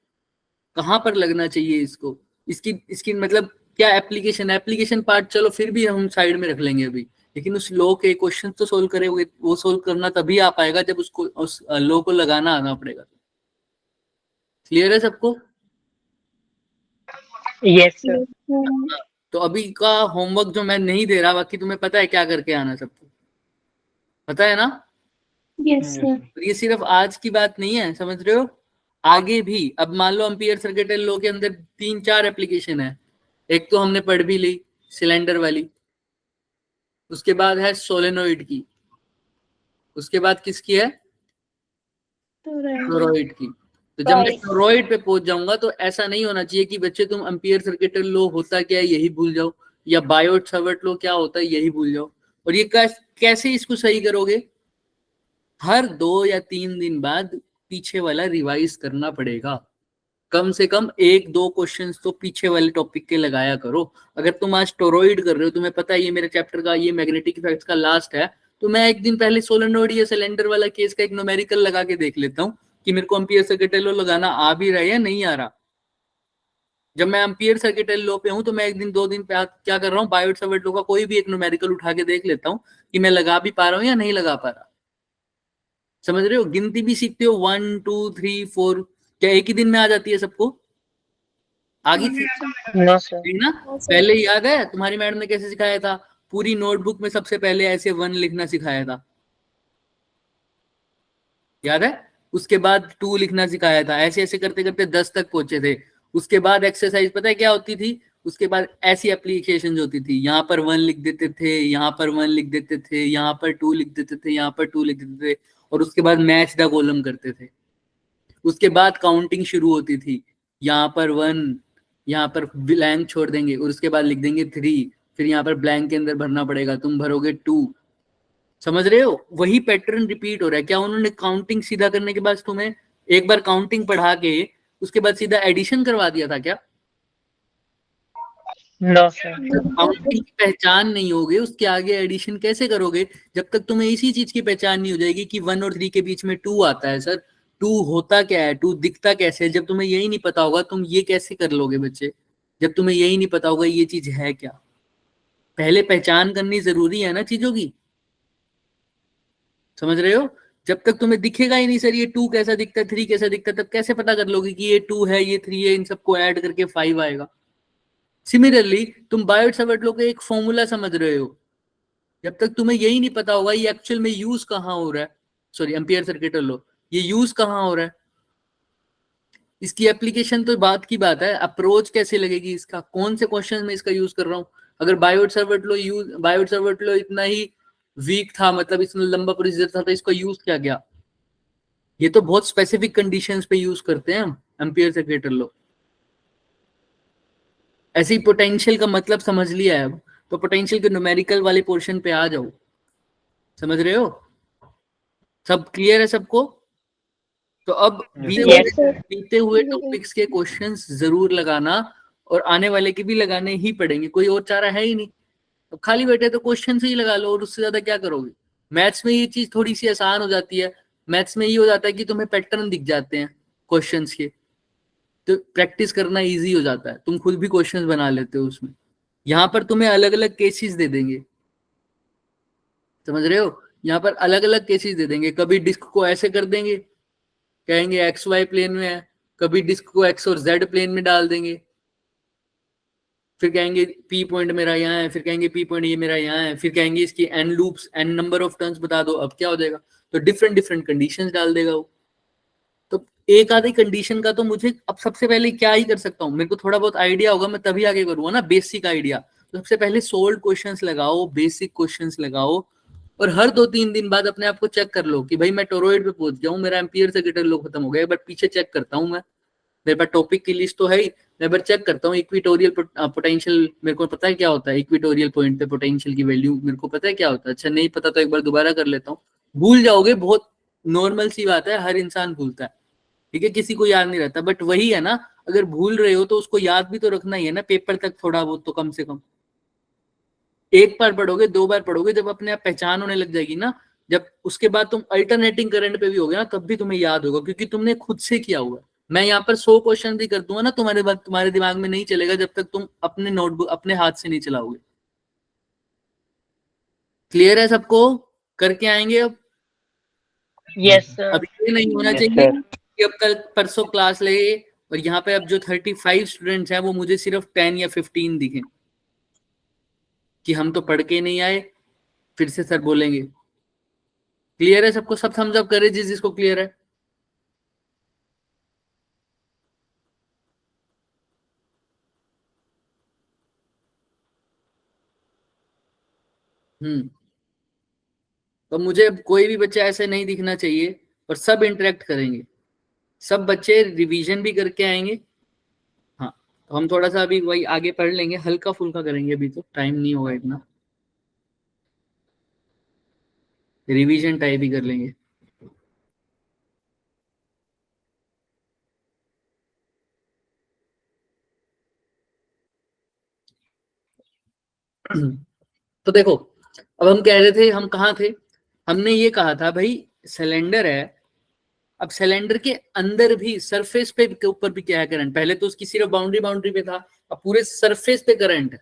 कहाँ पर लगना चाहिए इसको, इसकी मतलब क्या एप्लीकेशन पार्ट चलो फिर भी हम साइड में रख लेंगे अभी, लेकिन उस लो के क्वेश्चन तो सोल्व करेंगे, वो सोल्व करना तभी आ पाएगा जब उसको उस लो को लगाना आना पड़ेगा। क्लियर है सबको? Yes sir. तो अभी का होमवर्क जो मैं नहीं दे रहा, बाकी तुम्हें पता है क्या करके आना, सबको पता है ना? Yes, sir. ये सिर्फ आज की बात नहीं है, समझ रहे हो? आगे भी अब मान लो एम्पियर सर्किट लॉ के अंदर 3-4 एप्लीकेशन है। एक तो हमने पढ़ भी ली सिलेंडर वाली, उसके बाद है सोलेनोइड की, उसके बाद किसकी है टोरॉइड की। तो जब मैं टोरॉइड पे पहुंच जाऊंगा तो ऐसा नहीं होना चाहिए कि बच्चे तुम एम्पियर सर्किट लॉ होता क्या है यही भूल जाओ, या बायोट सावर्ट लॉ क्या होता है यही भूल जाओ। और ये कैसे इसको सही करोगे? हर 2 या 3 दिन बाद पीछे वाला रिवाइज करना पड़ेगा। कम से कम 1-2 क्वेश्चंस तो पीछे वाले टॉपिक के लगाया करो। अगर तुम आज टोरॉइड कर रहे हो, तुम्हें पता है ये मेरे चैप्टर का ये मैग्नेटिक इफेक्ट्स का लास्ट है, तो मैं एक दिन पहले सोलेनोइड या सिलेंडर वाला केस का एक न्यूमेरिकल लगा के देख लेता हूँ कि मेरे को एम्पियर सर्किट लॉ लगाना आ भी रहा है या नहीं आ रहा। जब मैं एम्पियर सर्किट लॉ पे हूँ तो मैं एक दिन 2 दिन पे क्या कर रहा हूँ, बायोट सावर्ट लॉ का कोई भी एक न्यूमेरिकल उठा के देख लेता हूँ कि मैं लगा भी पा रहा हूँ या नहीं लगा पा रहा। समझ रहे हो? गिनती भी सीखते हो 1 2 3 4, क्या एक ही दिन में आ जाती है सबको? आगे थी नो सर। ना? पहले याद है तुम्हारी मैडम ने कैसे सिखाया था? पूरी नोटबुक में सबसे पहले ऐसे 1 लिखना सिखाया था, याद है? उसके बाद 2 लिखना सिखाया था, ऐसे ऐसे करते करते 10 तक पहुंचे थे। उसके बाद एक्सरसाइज पता है क्या होती थी? उसके बाद ऐसी एप्लीकेशन होती थी, यहाँ पर 1 लिख देते थे, यहाँ पर 1 लिख देते थे, यहाँ पर 2 लिख देते थे, यहाँ पर 2 लिख देते थे, और उसके बाद मैच द कॉलम करते थे। उसके बाद काउंटिंग शुरू होती थी, यहाँ पर 1, यहाँ पर ब्लैंक छोड़ देंगे और उसके बाद लिख देंगे 3, फिर यहाँ पर ब्लैंक के अंदर भरना पड़ेगा, तुम भरोगे 2। समझ रहे हो? वही पैटर्न रिपीट हो रहा है। क्या उन्होंने काउंटिंग सीधा करने के बाद तुम्हें एक बार काउंटिंग पढ़ा के उसके बाद सीधा एडिशन करवा दिया था क्या? No sir. काउंटिंग की पहचान नहीं होगी उसके आगे एडिशन कैसे करोगे? जब तक तुम्हें इसी चीज की पहचान नहीं हो जाएगी कि 1 और 3 के बीच में 2 आता है। सर 2 होता क्या है, 2 दिखता कैसे है, जब तुम्हें यही नहीं पता होगा तुम ये कैसे कर लोगे बच्चे? जब तुम्हें यही नहीं पता होगा ये चीज है क्या। पहले पहचान करनी जरूरी है ना चीजों की। समझ रहे हो? जब तक तुम्हें दिखेगा ही नहीं सर ये 2 कैसा दिखता है, 3 कैसा दिखता है, तब कैसे पता कर लोगे कि ये 2 है ये 3 है, इन सबको ऐड करके 5 आएगा। सिमिलरली तुम बायोट सावर्ट लॉ का एक फॉर्मूला समझ रहे हो, जब तक तुम्हें यही नहीं पता होगा ये एक्चुअल में यूज कहाँ हो रहा है, सॉरी एम्पियर सर्किट लॉ ये यूज कहाँ हो रहा है, इसकी एप्लीकेशन तो बात की बात है, अप्रोच कैसे लगेगी इसका, कौन से क्वेश्चन में इसका यूज कर रहा हूँ। अगर बायोट सावर्ट लॉ इतना ही वीक था, मतलब इतना लंबा प्रोसीजर था, तो इसका यूज क्या गया? ये तो बहुत स्पेसिफिक कंडीशंस पे यूज करते हैं हम एम्पियर सर्किट लॉ। ऐसे ही पोटेंशियल का मतलब समझ लिया है अब, तो पोटेंशियल के न्यूमेरिकल वाले पोर्शन पे आ जाओ। समझ रहे हो? सब क्लियर है सबको? तो अब बीते हुए टॉपिक्स के क्वेश्चंस जरूर लगाना, और आने वाले के भी लगाने ही पड़ेंगे, कोई और चारा है ही नहीं। तो खाली बैठे तो क्वेश्चन ही लगा लो, और उससे ज्यादा क्या करोगे? मैथ्स में ये चीज थोड़ी सी आसान हो जाती है। मैथ्स में ये हो जाता है कि तुम्हें पैटर्न दिख जाते हैं क्वेश्चंस के, तो प्रैक्टिस करना इजी हो जाता है, तुम खुद भी क्वेश्चंस बना लेते हो उसमें। यहाँ पर तुम्हें अलग अलग केसेस दे देंगे, समझ रहे हो? यहाँ पर अलग अलग केसेस दे देंगे, कभी डिस्क को ऐसे कर देंगे, कहेंगे एक्स वाई प्लेन में है, कभी डिस्क को एक्स और जेड प्लेन में डाल देंगे, फिर कहेंगे पी पॉइंट मेरा यहाँ है, फिर कहेंगे पी पॉइंट ये मेरा यहाँ है, फिर कहेंगे इसकी N loops N number of turns बता दो, अब क्या हो जाएगा? तो डिफरेंट डिफरेंट कंडीशंस डाल देगा वो। तो एक आधी कंडीशन का तो मुझे अब सबसे पहले क्या ही कर सकता हूँ, मेरे को थोड़ा बहुत आइडिया होगा, मैं तभी आगे करूंगा ना, बेसिक आइडिया। तो सबसे पहले सोल्व क्वेश्चंस लगाओ, बेसिक क्वेश्चंस लगाओ, और हर 2-3 दिन बाद अपने आप को चेक कर लो कि भाई मैं टोरॉइड पे पहुंच गया हूँ, मेरा एम्पियर सर्किट लॉ खत्म हो गया, बट पीछे चेक करता हूँ मैं, मेरे पास टॉपिक की लिस्ट तो है ही, मैं एक बार चेक करता हूँ इक्विटोरियल पोटेंशियल, मेरे को पता है क्या होता है इक्विटोरियल पॉइंट पे पोटेंशियल की वैल्यू, मेरे को पता है क्या होता है। अच्छा नहीं पता तो एक बार दोबारा कर लेता हूँ, भूल जाओगे, बहुत नॉर्मल सी बात है, हर इंसान भूलता है, ठीक है, किसी को याद नहीं रहता, बट वही है ना, अगर भूल रहे हो तो उसको याद भी तो रखना ही है ना, पेपर तक थोड़ा बहुत तो कम से कम। एक बार पढ़ोगे 2 बार पढ़ोगे, जब अपने आप पहचान होने लग जाएगी ना, जब उसके बाद तुम अल्टरनेटिंग करंट पे भी होगे ना, तब भी तुम्हें याद होगा, क्योंकि तुमने खुद से किया हुआ है। मैं यहाँ पर 100 क्वेश्चन भी कर दूंगा ना, तुम्हारे दिमाग में नहीं चलेगा जब तक तुम अपने नोटबुक अपने हाथ से नहीं चलाओगे। क्लियर है सबको? करके आएंगे अब? Yes sir. अब ये नहीं होना चाहिए कि अब कल परसों क्लास लगे और यहाँ पे अब जो 35 स्टूडेंट्स हैं वो मुझे सिर्फ 10 या 15 दिखे कि हम तो पढ़ के नहीं आए, फिर से सर बोलेंगे। क्लियर है सबको? सब थम्स अप करे जिसको क्लियर है। तो मुझे कोई भी बच्चा ऐसे नहीं दिखना चाहिए, और सब इंटरेक्ट करेंगे, सब बच्चे रिवीजन भी करके आएंगे। हाँ, तो हम थोड़ा सा अभी वही आगे पढ़ लेंगे, हल्का फुल्का करेंगे, अभी तो टाइम नहीं होगा इतना, रिवीजन टाइप ही कर लेंगे। तो देखो, अब हम कह रहे थे, हम कहाँ थे, हमने ये कहा था भाई सिलेंडर है, अब सिलेंडर के अंदर भी सरफेस पे के ऊपर भी क्या है करंट, पहले तो उसकी सिर्फ बाउंड्री पे था, अब पूरे सरफेस पे करंट है।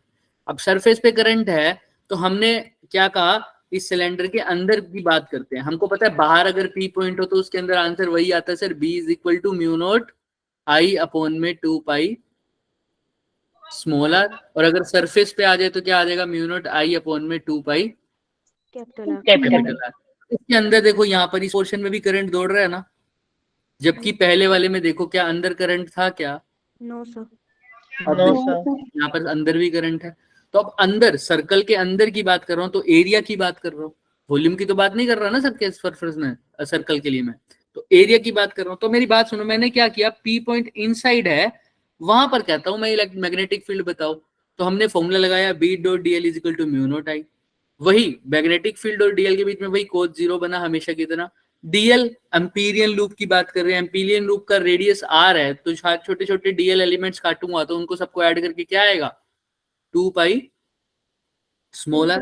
अब सरफेस पे करंट है तो हमने क्या कहा, इस सिलेंडर के अंदर की बात करते हैं। हमको पता है बाहर अगर पी पॉइंट हो तो उसके अंदर आंसर वही आता है sir, B is equal to mu not I upon में 2 पाई स्मॉल आर, और अगर सरफेस पे आ जाए तो क्या आ जाएगा, म्यू नॉट आई अपॉन में 2 पाई कैपिटल आर। इसके अंदर देखो, यहाँ पर इस पोर्शन में भी करंट दौड़ रहा है ना, जबकि पहले वाले में देखो क्या अंदर करंट था क्या, नो सर। अब यहाँ पर अंदर भी करंट है। तो अब अंदर, सर्कल के अंदर की बात कर रहा हूँ तो एरिया की बात कर रहा हूँ, वॉल्यूम की तो बात नहीं कर रहा ना सबके सरफेस में, सर्कल के लिए मैं तो एरिया की बात कर रहा हूँ। तो मेरी बात सुनो, मैंने क्या किया, पी पॉइंट इनसाइड है, वहां पर कहता हूँ मैं मैग्नेटिक फील्ड बताओ, तो हमने फॉर्मूला लगाया B dot D L is equal to mu not I, वही मैग्नेटिक फील्ड और डीएल के बीच में वही कोस जीरो बना हमेशा की तरह। डीएल एम्पीरियन लूप की बात कर रहे हैं, एम्पीरियन लूप का रेडियस आर है, तो छोटे छोटे डीएल एलिमेंट्स काटूंगा तो उनको सबको ऐड करके क्या आएगा, 2 pi small R.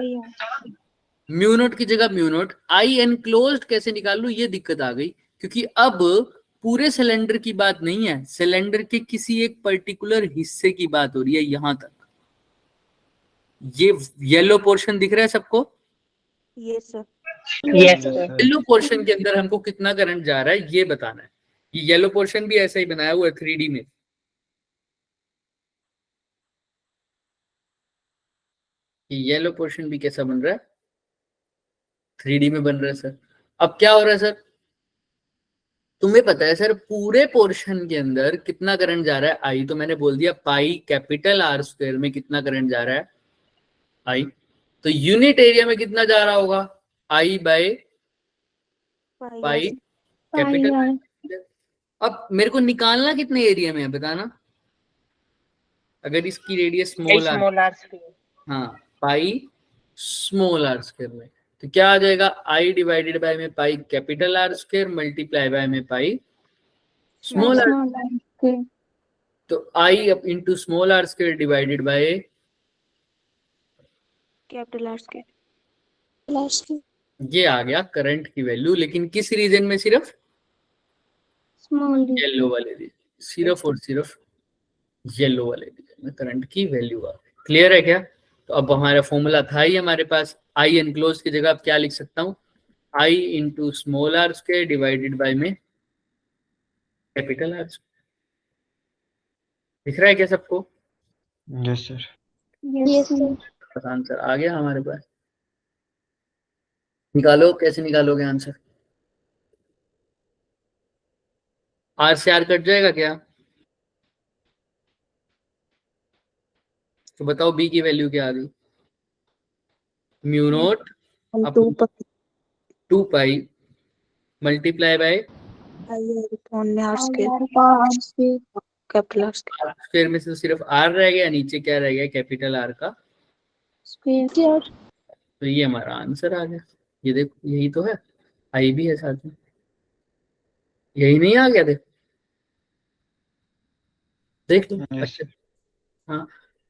Mu naught की जगह म्यू नोट, आई एनक्लोज्ड कैसे निकाल लूं, ये दिक्कत आ गई, क्योंकि अब पूरे सिलेंडर की बात नहीं है, सिलेंडर के किसी एक पर्टिकुलर हिस्से की बात हो रही है। यहां तक ये येलो पोर्शन दिख रहा है सबको, यस सर। येलो पोर्शन के अंदर हमको कितना करंट जा रहा है ये बताना है। ये येलो पोर्शन भी ऐसा ही बनाया हुआ है 3D में, ये येलो पोर्शन भी कैसा बन रहा है, 3D में बन रहा है सर। अब क्या हो रहा है सर, तुम्हें पता है सर पूरे पोर्शन के अंदर कितना करंट जा रहा है, आई, तो मैंने बोल दिया पाई कैपिटल आर स्क्वायर में कितना करंट जा रहा है, आई। तो यूनिट एरिया में कितना जा रहा होगा, आई बाय पाई कैपिटल। अब मेरे को निकालना कितने एरिया में है बताना, अगर इसकी रेडियस स्मॉल आर, हाँ पाई स्मॉल आर स्क्वायर में, तो क्या आ जाएगा, आई डिवाइडेड बाय में pi capital R square multiply by में पाई स्मॉल आर। तो I up into small are square divided by capital R square. ये आ गया करंट की वैल्यू, लेकिन किस रीजन में, सिर्फ येलो वाले रीजन, सिर्फ और सिर्फ येलो वाले रीजन में करंट की वैल्यू आ गई। क्लियर है क्या। तो अब हमारा फॉर्मूला था ही हमारे पास, आई एनक्लोज की जगह अब क्या लिख सकता हूँ, I into small are square divided by में कैपिटल आर स्क्वायर। दिख रहा है क्या सबको, यस सर। आंसर आ गया हमारे पास। निकालो, कैसे निकालोगे आंसर, आर से आर कट जाएगा क्या, तो बताओ बी की वैल्यू क्या आ गई, mu naught 2 pi multiply by capital R square. Square में से तो सिर्फ आर रह गया, नीचे क्या रह गया, कैपिटल आर का स्क्वायर। तो ये हमारा आंसर आ गया। ये देखो यही तो है, आई भी है साथ में, यही नहीं आ गया, देख लो। Yes. अच्छा, हाँ,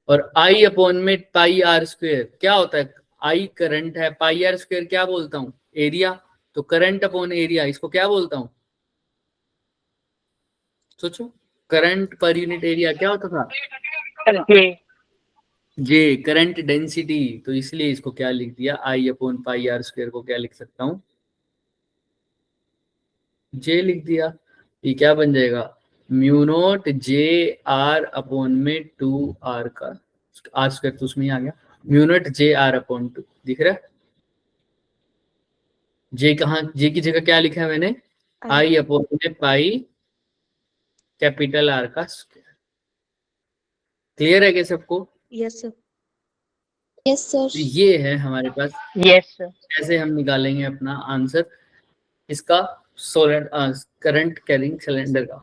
और आई अपॉन में पाई आर स्क्वायर क्या होता है, आई करंट है, पाई आर स्क्वायर क्या बोलता हूँ, एरिया, तो करंट अपॉन एरिया इसको क्या बोलता हूँ, सोचो, करंट पर यूनिट एरिया क्या होता था, जे, करंट डेंसिटी, तो इसलिए इसको क्या लिख दिया, आई अपॉन पाई आर स्क्वायर को क्या लिख सकता हूँ, जे लिख दिया। ये क्या बन जाएगा, mu not J are upon में 2 आर का, आर स्क्वायर तो उसमें ही आ गया, mu naught J are upon 2, दिख रहा है। जे कहाँ, जे की जगह क्या लिखा है मैंने, आई अपॉन में पाई कैपिटल आर का स्क्वायर। क्लियर है क्या सबको। Yes sir. Yes, sir. तो ये है हमारे पास, यस सर। कैसे हम निकालेंगे अपना आंसर इसका करंट कैरिंग सिलेंडर का।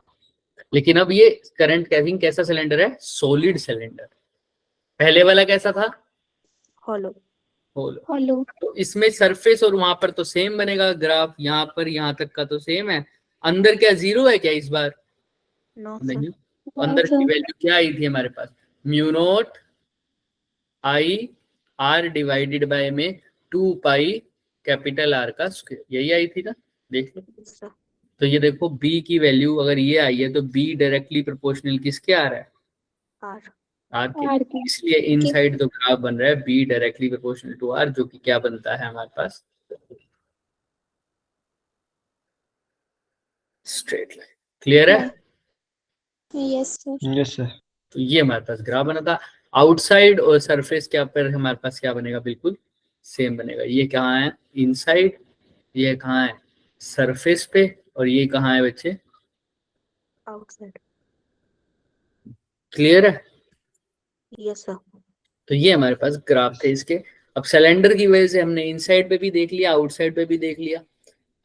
लेकिन अब ये करंट कैरिंग कैसा सिलेंडर है? Solid cylinder. पहले वाला कैसा था? hollow, होलो। Hollow. तो इसमें सरफेस और वहां पर तो सेम बनेगा ग्राफ, यहाँ पर यहाँ तक का तो सेम है। अंदर क्या जीरो है क्या इस बार? no sir, नहीं। अंदर की वैल्यू क्या आई थी हमारे पास? Mu not I r divided by में 2 पाई कैपिटल आर का स्क्वायर, यही आई थी ना? देख लो। yes sir, तो ये देखो बी की वैल्यू अगर ये आई है तो बी डायरेक्टली प्रोपोर्शनल किसके आ रहा है? r, आर के। R के। इसलिए इनसाइड तो ग्राफ बन रहा है be directly proportional to R, जो कि क्या बनता है हमारे पास? Straight line. क्लियर है? Yes, sir. Yes sir. तो ये हमारे पास ग्राफ बना था। आउटसाइड और सरफेस क्या पर हमारे पास क्या बनेगा? बिल्कुल सेम बनेगा। ये कहाँ है? इनसाइड। ये कहाँ है? सरफेस पे। और ये कहाँ है बच्चे? outside, क्लियर है? yes sir, तो ये हमारे पास ग्राफ थे इसके। अब सिलेंडर की वजह से हमने इनसाइड पे भी देख लिया, आउटसाइड पे भी देख लिया।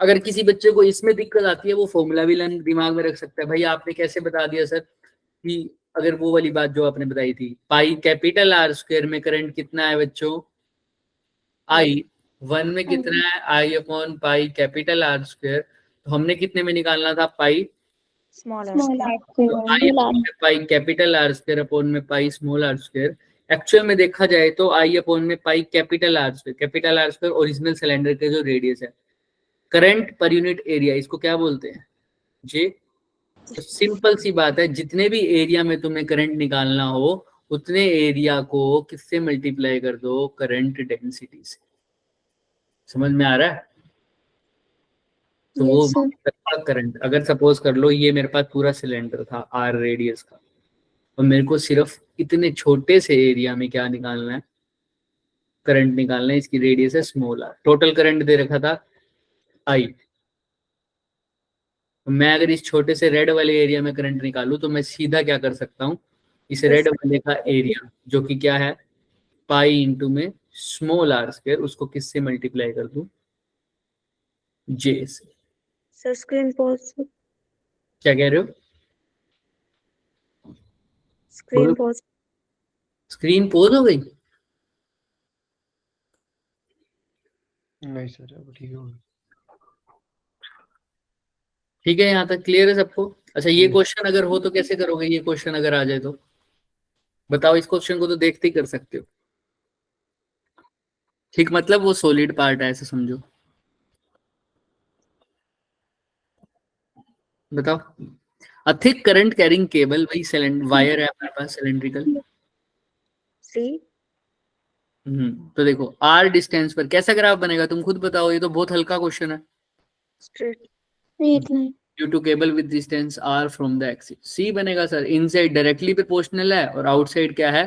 अगर किसी बच्चे को इसमें दिक्कत आती है वो फॉर्मूला भी दिमाग में रख सकता है। भाई आपने कैसे बता दिया सर कि अगर वो वाली बात जो आपने बताई थी, पाई कैपिटल आर स्क्वायर में करंट कितना है बच्चों? आई। 1 में कितना है? I upon pi capital R square. तो हमने कितने में निकालना था? Pi. small r Small square, R तो square. आई अपॉन में pi capital R square upon में pi small are square. Actual में देखा जाए तो आई अपॉन में pi capital R square. Capital R square original cylinder के जो रेडियस है। करंट पर यूनिट एरिया इसको क्या बोलते हैं? जे। तो सिंपल सी बात है, जितने भी एरिया में तुम्हें करंट निकालना हो उतने एरिया को किससे मल्टीप्लाई कर दो? करंट डेंसिटी से। समझ में आ रहा है? तो वो Yes, sir. करंट, अगर सपोज कर लो ये मेरे पास पूरा सिलेंडर था आर रेडियस का, और मेरे को सिर्फ इतने छोटे से एरिया में क्या निकालना है? करंट निकालना है। इसकी रेडियस है स्मॉल आर। टोटल करंट दे रखा था आई। मैं अगर इस छोटे से रेड वाले एरिया में करंट निकालूं तो मैं सीधा क्या कर सकता हूँ? इस रेड वाले का एरिया जो कि क्या है? पाई इंटू में स्मॉल आर स्क्वायर, उसको किससे मल्टीप्लाई कर दूं? जे से। sir screen pause, क्या कह रहे हो? screen pause, स्क्रीन पोज हो गई? नहीं सर अब ठीक हो गया। ठीक है, यहाँ तक क्लियर है सबको? अच्छा, ये क्वेश्चन अगर हो तो कैसे करोगे? ये क्वेश्चन अगर आ जाए तो बताओ। इस क्वेश्चन को तो देखते ही कर सकते हो। ठीक, मतलब वो सॉलिड पार्ट है ऐसे समझो। बताओ। A thick current carrying cable, वही सिलेंडर वायर है हमारे पास सिलेंड्रिकल। see, तो देखो आर डिस्टेंस पर कैसा ग्राफ बनेगा तुम खुद बताओ, ये तो बहुत हल्का क्वेश्चन है। straight, Straight line. Due to cable with distance R from the axis. C बनेगा सर। इनसाइड डायरेक्टली प्रोपोर्शनल है और आउटसाइड क्या है?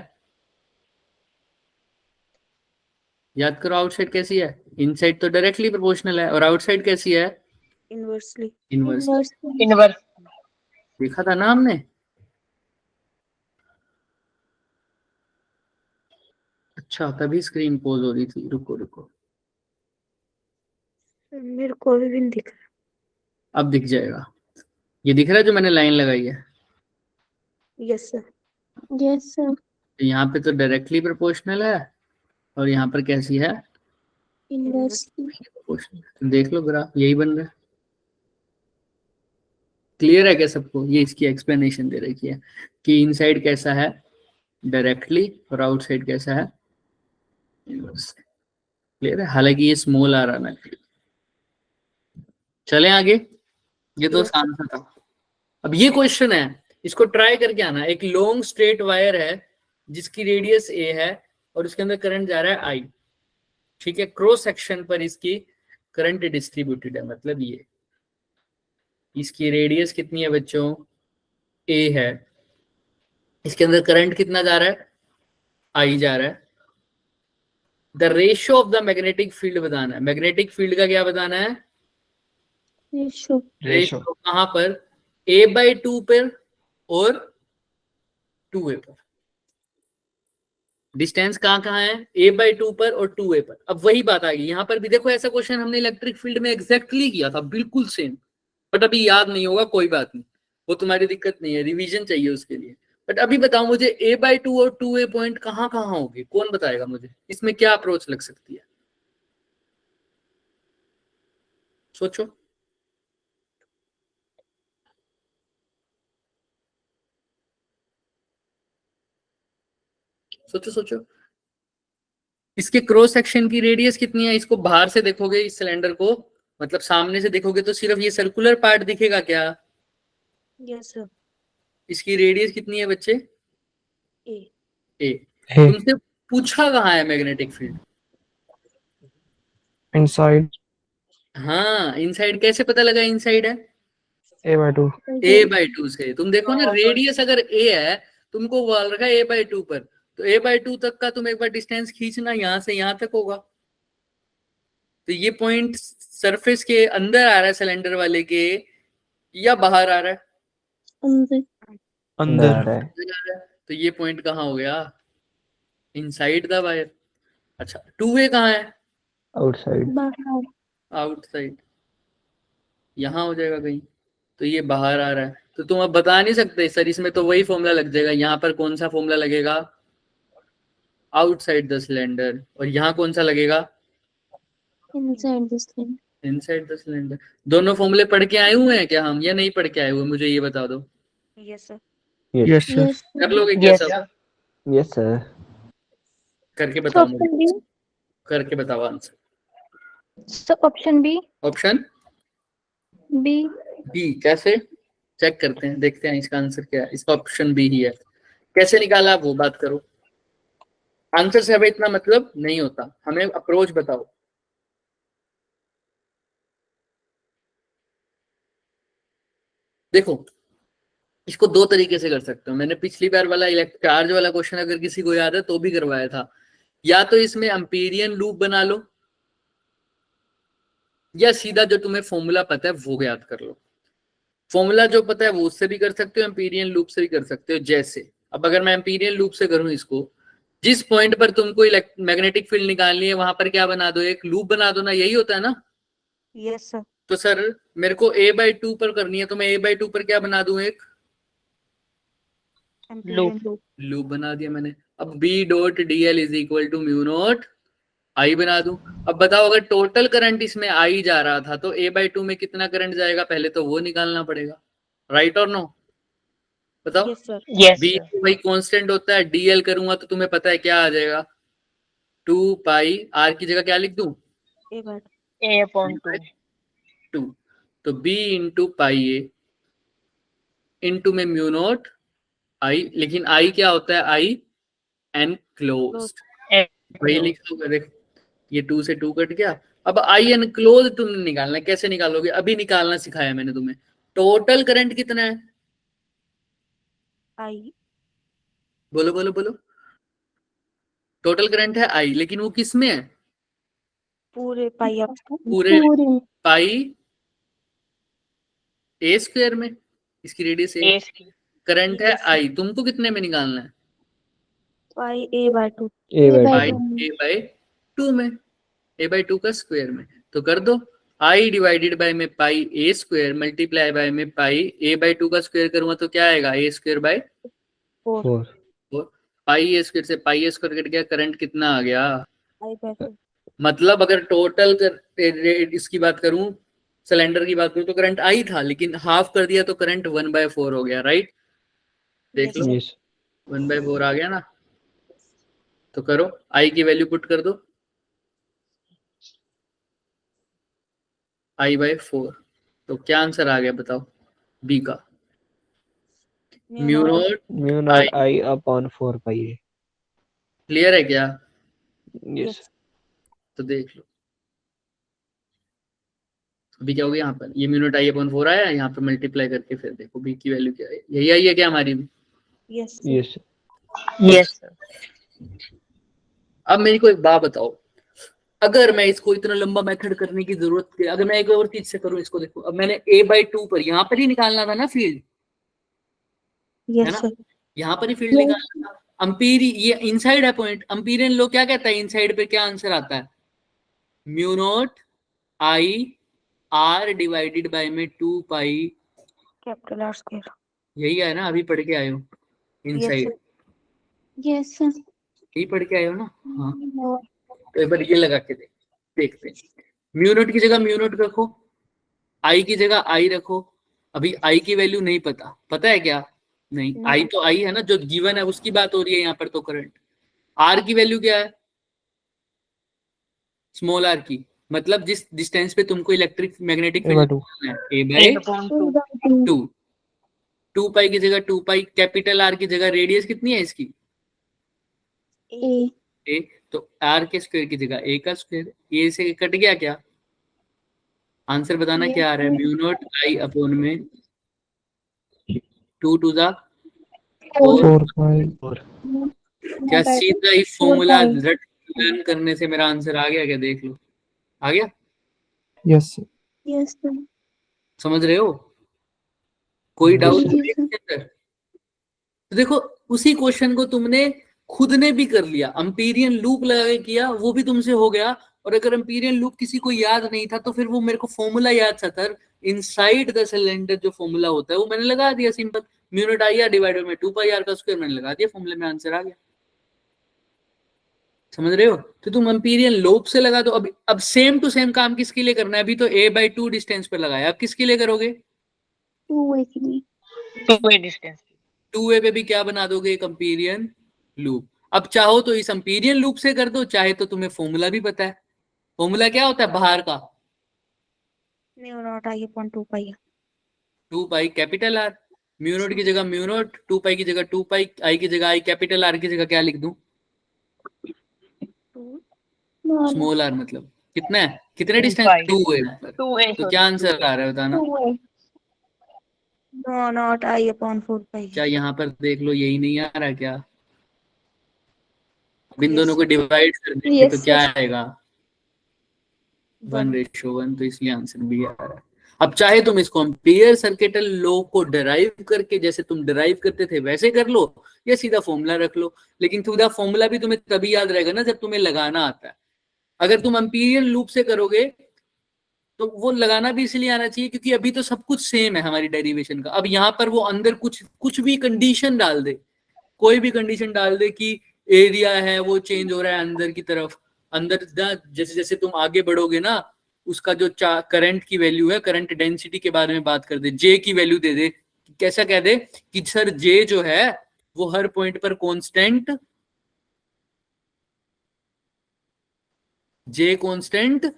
याद करो आउटसाइड कैसी है? इनसाइड तो डायरेक्टली प्रोपोर्शनल है और आउटसाइड कैसी है? inversely, inverse. इनवर्स। देखा था ना हमने? अच्छा, तभी स्क्रीन पोज हो रही थी। रुको रुको, मेरे को अभी भी नहीं दिख रहा, अब दिख जाएगा। ये दिख रहा है जो मैंने लाइन लगाई है? yes sir, Yes, sir. यहाँ पे तो डायरेक्टली प्रोपोर्शनल है और यहाँ पर कैसी है? Inversely. प्रोपोर्शनल। तो देख लो ग्राफ यही बन रहा है। क्लियर है क्या सबको? ये इसकी एक्सप्लेनेशन दे रखी है कि इनसाइड कैसा है? डायरेक्टली, और आउटसाइड कैसा है? इनवर्स। क्लियर है? हालांकि ये स्मॉल आ रहा है। चले आगे। ये तो Yes. आसान था। अब ये क्वेश्चन है, इसको ट्राई करके आना। एक लॉन्ग स्ट्रेट वायर है जिसकी रेडियस ए है और उसके अंदर करंट जा रहा है आई। ठीक है, क्रॉस सेक्शन पर इसकी करंट डिस्ट्रीब्यूटेड है। मतलब ये इसकी रेडियस कितनी है बच्चों? ए है। इसके अंदर करंट कितना जा रहा है? आई जा रहा है। The ratio of the magnetic field बताना है। मैग्नेटिक फील्ड का क्या बताना है? Ratio. रेशियो कहां पर? a/2 पर और 2a पर। डिस्टेंस कहाँ कहाँ है, a/2 पर और 2a पर। अब वही बात आ गई यहाँ पर भी, देखो ऐसा क्वेश्चन हमने इलेक्ट्रिक फील्ड में एग्जैक्टली किया था, बिल्कुल सेम, बट अभी याद नहीं होगा, कोई बात नहीं, वो तुम्हारी दिक्कत नहीं है, रिवीजन चाहिए उसके लिए। बट अभी बताओ मुझे a/2 और 2a पॉइंट कहाँ कहाँ होगी, कौन बताएगा मुझे, इसमें क्या अप्रोच लग सकती है, सोचो। सोचो सोचो, इसके क्रॉस सेक्शन की रेडियस कितनी है, इसको बाहर से देखोगे इस सिलेंडर को, मतलब सामने से देखोगे तो सिर्फ ये सर्कुलर पार्ट दिखेगा क्या, यस सर। इसकी रेडियस कितनी है बच्चे, ए। ए। तुमसे पूछा कहाँ है मैग्नेटिक फील्ड, इनसाइड हाँ इनसाइड, कैसे पता लगा इनसाइड है, a/2 a/2 से। तुम देखो ना रेडियस अगर a है, तुमको बोल रखा है a/2 पर, तो a/2 तक का तुम एक बार डिस्टेंस खींचना, यहाँ से यहाँ तक होगा, तो ये पॉइंट सरफेस के अंदर आ रहा है सिलेंडर वाले के, या बाहर आ रहा है, अंदर तो ये पॉइंट कहाँ हो गया, इनसाइड द वायर। अच्छा 2a कहाँ है, आउटसाइड, आउटसाइड, यहाँ हो जाएगा कहीं, तो ये बाहर आ रहा है, तो तुम अब बता नहीं सकते सर, इसमें तो वही फॉर्मूला लग जाएगा, यहाँ पर कौन सा फॉर्मूला लगेगा, आउटसाइड द सिलेंडर, और यहाँ कौन सा लगेगा, inside the cylinder. Inside the cylinder. दोनों फॉर्मूले पढ़ के आए हुए हैं क्या हम, या नहीं पढ़ के आए हुए, मुझे ये बता दो, yes sir. Yes sir yes कर लोगे क्या Yes. सब, यस सर, करके बताओ ऑप्शन मुझे, बी, करके बताओ answer, so option B, option B. B, कैसे चेक करते हैं, देखते हैं इसका आंसर क्या है, इसका ऑप्शन बी ही है, कैसे निकाला वो बात करो, आंसर से हमें इतना मतलब नहीं होता, हमें अप्रोच बताओ। देखो इसको दो तरीके से कर सकते हो, मैंने पिछली बार वाला चार्ज वाला क्वेश्चन अगर किसी को याद है तो भी करवाया था, या तो इसमें एम्पीरियन लूप बना लो, या सीधा जो तुम्हें फॉर्मूला पता है वो याद कर लो, फॉर्मूला जो पता है वो उससे भी कर सकते हो, एम्पीरियन लूप से भी कर सकते हो। जैसे अब अगर मैं एम्पीरियन लूप से करूं इसको, जिस पॉइंट पर तुमको मैग्नेटिक फील्ड निकालनी है वहां पर क्या बना दो, एक लूप बना दो ना, यही होता है ना। Yes sir. तो सर मेरे को a/2 पर करनी है, तो मैं a/2 पर क्या बना दूं, एक लूप बना दिया मैंने। अब B.dl is equal to mu naught I बना दूं। अब बताओ अगर टोटल करंट इसमें I जा रहा था तो a/2 में कितना करंट जाएगा, पहले तो वो निकालना पड़ेगा, राइट और नो, बताओ। Yes sir. Yes. B वही कांस्टेंट होता है, dl करूंगा तो तुम्हें पता है क्या आ जाएगा, 2 पाई, r की जगह क्या लिख दूं, A/2. 2, तो b इंटू पाई ए इंटू में म्यू नॉट आई, लेकिन आई क्या होता है, आई एनक्लोज्ड, वही लिखा होगा, देख ये 2 से 2 कट गया। अब आई एनक्लोज्ड तुमने निकालना है, कैसे निकालोगे, अभी निकालना सिखाया मैंने तुम्हें। टोटल करंट कितना है, आई। बोलो बोलो बोलो, टोटल करंट है आई, लेकिन वो किस में है, पूरे पाई पूरे पाई ए स्क्वायर में, इसकी रेडियस ए, करंट है आई, तुमको कितने में निकालना है, पाई A/2 पाई a/2 में, a/2 का स्क्वायर में, तो कर दो आई डिवाइडेड बाय में पाई ए स्क्वायर मल्टीप्लाई बाय में पाई a/2 का स्क्वायर करूंगा तो क्या आएगा, a square by 4, pi A square से पाई ए स्क्वायर कट गया, करंट कितना आ गया, I/2। मतलब अगर टोटल इसकी बात करूं, सिलेंडर की बात करूं तो करंट आई था, लेकिन हाफ कर दिया तो करंट 1/4 हो गया, राइट, देख लो यस 1/4 आ गया ना, तो करो आई की वैल्यू पुट कर दो, I/4, तो क्या आंसर आ गया बताओ, बी का, mu naught I upon 4 pi A. Clear है क्या, यस तो देख लो अभी क्या हो गया, यहाँ पर ये म्यू नॉट I/4 आया, यहाँ पे मल्टीप्लाई करके फिर देखो बी की वैल्यू क्या है, यही आई है क्या हमारी भी। Yes yes Yes. अब मेरे को एक बात बताओ, अगर मैं इसको इतना लंबा मेथड करने की जरूरत है, अगर मैं एक और चीज से करूं इसको, देखो अब मैंने a/2 पर यहाँ पर ही निकालना था ना फील्ड, है यस ना, सर। यहाँ पर ही फील्ड निकालना था, ये इनसाइड है पॉइंट। एम्पिरियन लॉ क्या कहता है, इनसाइड पे क्या आंसर आता है, mu naught I r divided by में 2 पाई कैपिटल आर स्क्वायर। यही है ना, अभी पढ़ के आए हो इनसाइड, Yes, sir. यही पढ़ के आए हो ना। हाँ, तो एक बार ये लगा के देखते हैं। म्यू नॉट की जगह म्यू नॉट रखो, आई की जगह आई रखो। अभी आई की वैल्यू नहीं पता, पता है क्या, नहीं, आई तो आई है ना, जो गिवन है उसकी बात हो रही है यहाँ पर। तो करंट आर की वैल्यू क्या है, स्मॉल आर की, मतलब जिस डिस्टेंस पे तुमको electric magnetic A by 2. Field है, ए बाय 2। 2 पाई की जगह 2 पाई, कैपिटल आर की जगह रेडियस कितनी है इसकी, A. ए, तो आर के स्क्वायर की जगह ए का स्क्वायर। ए से कट गया क्या, आंसर बताना क्या आ रहा है, म्यू नॉट आई अपॉन में 2 टू द 4। 4 pi. क्या सीधा ही फॉर्मूला लर्न करने से मेरा आंसर आ गया क्या, देख लो, आ गया, Yes, sir. Yes, sir. समझ रहे हो, कोई डाउट Yes, नहीं sir. इसके अंदर। तो देखो उसी क्वेश्चन को तुमने खुद ने भी कर लिया, एम्पिरियन लूप लगा के किया, वो भी तुमसे हो गया। और अगर एम्पिरियन लूप किसी को याद नहीं था तो फिर वो मेरे को फॉर्मूला याद था सर, इनसाइड द सिलेंडर जो फॉर्मूला होता है वो मैंने लगा दिया, simple, mu naught I r divided में 2 पाई आर का स्क्वायर, मैंने लगा दिया, फॉर्मूले में आंसर आ गया। समझ रहे हो, तो तुम एम्पिरियन लूप से लगा दो। अब सेम टू सेम काम किसके लिए करना है, अभी तो a/2 डिस्टेंस पे लगाया, अब किसके लिए करोगे, 2 के लिए. 2 डिस्टेंस। 2a पे भी क्या बना दोगे, एक एम्पिरियन लूप। अब चाहो तो इस एम्पिरियन लूप से कर दो, चाहे तो तुम्हें फॉर्मूला भी पता है। फॉर्मूला क्या होता है बाहर का, mu naught I upon 2 pi. 2 pi capital are, mu naught की जगह म्यू नॉट, 2 पाई की जगह 2 पाई, आई की जगह आई, कैपिटल आर की जगह क्या लिख दूं, स्मॉल आर। मतलब कितना है, कितने डिस्टेंस, 2 है, 2 है, तो क्या आंसर आ रहा है बताना। 2. म्यू नॉट आई अपॉन 4 पाई। क्या यहाँ पर देख लो, यही नहीं आ रहा क्या, अब इन Yes, दोनों को डिवाइड कर देंगे Yes, तो क्या sir. आएगा, 1:1, तो इसलिए आंसर भी आ रहा है। अब चाहे तुम इसको एम्पियर सर्किटल लॉ को डिराइव करके, जैसे तुम डिराइव करते थे वैसे कर लो, या सीधा फॉर्मूला रख लो, लेकिन सीधा फॉर्मूला भी तुम्हें तभी याद रहेगा ना जब तुम्हें लगाना आता है। अगर तुम एम्पिरियन लूप से करोगे तो वो लगाना भी इसलिए आना चाहिए क्योंकि अभी तो सब कुछ सेम है हमारी डेरिवेशन का। अब यहाँ पर वो अंदर कुछ भी कंडीशन डाल दे, कोई भी कंडीशन डाल दे कि एरिया है वो चेंज हो रहा है अंदर की तरफ, अंदर जैसे जैसे तुम आगे बढ़ोगे ना, उसका जो करंट की वैल्यू है, करंट डेंसिटी के बारे में बात कर दे, जे की वैल्यू दे दे, कैसा कह दे कि सर जे जो है वो हर पॉइंट पर कांस्टेंट, जे कांस्टेंट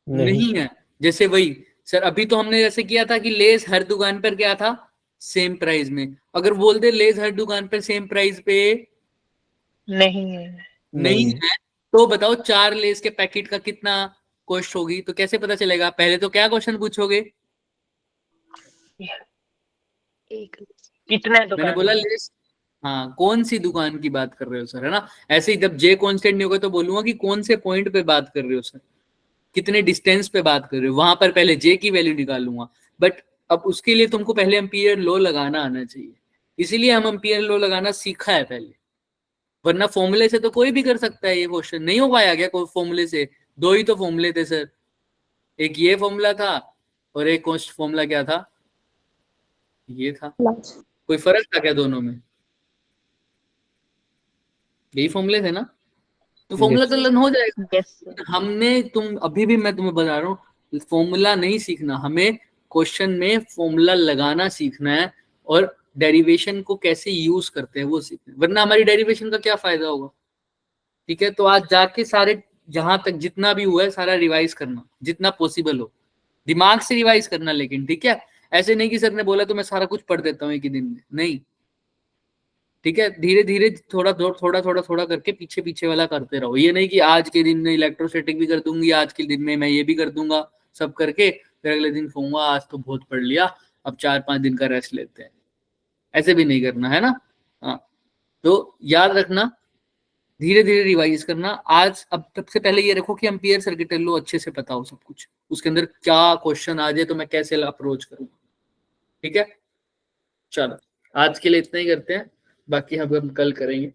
नहीं है। जैसे वही सर अभी तो हमने जैसे किया था कि लेस हर दुकान पर क्या था, सेम प्राइस में। अगर बोल दे लेस हर दुकान पर सेम प्राइस पे नहीं है। नहीं है, तो बताओ 4 लेस के पैकेट का कितना कॉस्ट होगी, तो कैसे पता चलेगा, पहले तो क्या क्वेश्चन पूछोगे, कितना है मैंने बोला लेस, हाँ कौन सी दुकान की बात कर रहे हो सर, है ना। ऐसे ही जब जे कांस्टेंट नहीं होगा तो बोलूंगा कि कौन से पॉइंट पे बात कर रहे हो सर, कितने डिस्टेंस पे बात कर रहे हो, वहां पर पहले जे की वैल्यू निकालूंगा। बट अब उसके लिए तुमको पहले एम्पियर लॉ लगाना आना चाहिए, इसीलिए हम एम्पियर लॉ लगाना सीखा है पहले, वरना फॉर्मूले से तो कोई भी कर सकता है। ये क्वेश्चन नहीं हो पाया क्या कोई फॉर्मूले से, 2 ही तो फॉर्मूले थे सर, एक ये फॉर्मूला था और एक फॉर्मूला क्या था, ये था, कोई फर्क था क्या दोनों में, यही फॉर्मूले थे ना, तो फॉर्मूला तो लर्न हो जाएगा। यस हमने अभी भी मैं तुम्हें बता रहा हूँ, फॉर्मूला नहीं सीखना, हमें क्वेश्चन में फॉर्मूला लगाना सीखना है और डेरिवेशन को कैसे यूज करते हैं वो सीखना है, वरना हमारी डेरिवेशन का क्या फायदा होगा। ठीक है, तो आज जाके सारे जहां तक जितना भी हुआ है सारा रिवाइज करना, जितना पॉसिबल हो दिमाग से रिवाइज करना, लेकिन ठीक है, ऐसे नहीं कि सर ने बोला तो मैं सारा कुछ पढ़ देता हूँ एक ही दिन में, नहीं। ठीक है, धीरे धीरे थोड़ा थोड़ा करके पीछे पीछे वाला करते रहो। ये नहीं कि आज के दिन में इलेक्ट्रोस्टैटिक भी कर दूंगी, आज के दिन में मैं ये भी कर दूंगा, सब करके फिर अगले दिन कहूंगा आज तो बहुत पढ़ लिया, अब 4-5 दिन का रेस्ट लेते हैं, ऐसे भी नहीं करना है ना। हाँ, तो याद रखना, धीरे धीरे रिवाइज करना। आज अब सबसे पहले ये रखो कि एम्पियर सर्किटल लॉ अच्छे से पता हो सब कुछ, उसके अंदर क्या क्वेश्चन आ जाए तो मैं कैसे अप्रोच करूँ। ठीक है, चलो आज के लिए इतना ही करते हैं। बाकी हम कल करेंगे।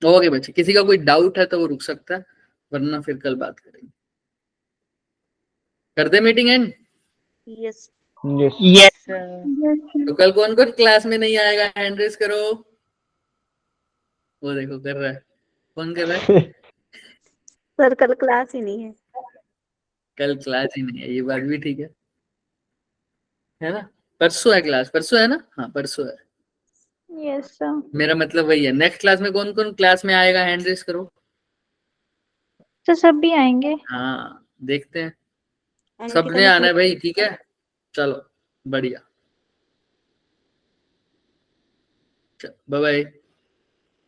ओके बच्चे, किसी का कोई डाउट है तो वो रुक सकता है, वरना फिर कल बात करेंगे। कर दे meeting end. Yes yes yes तो कल कौन कौन क्लास में नहीं आएगा, हैंड रेस करो। वो देखो कर रहा है, कौन कर रहा है? सर कल क्लास ही नहीं है। कल क्लास ही नहीं है, ये बात भी ठीक है ना? परसों है क्लास, परसों है ना? हाँ परसों है। Yes, sir. मेरा मतलब वही है। नेक्स्ट क्लास में कौन कौन क्लास में आएगा, हैंड रेस करो। तो सब भी आएंगे। हाँ देखते हैं, अंकिता सबने ने आना है भाई, ठीक है? चलो बढ़िया, बाय बाय।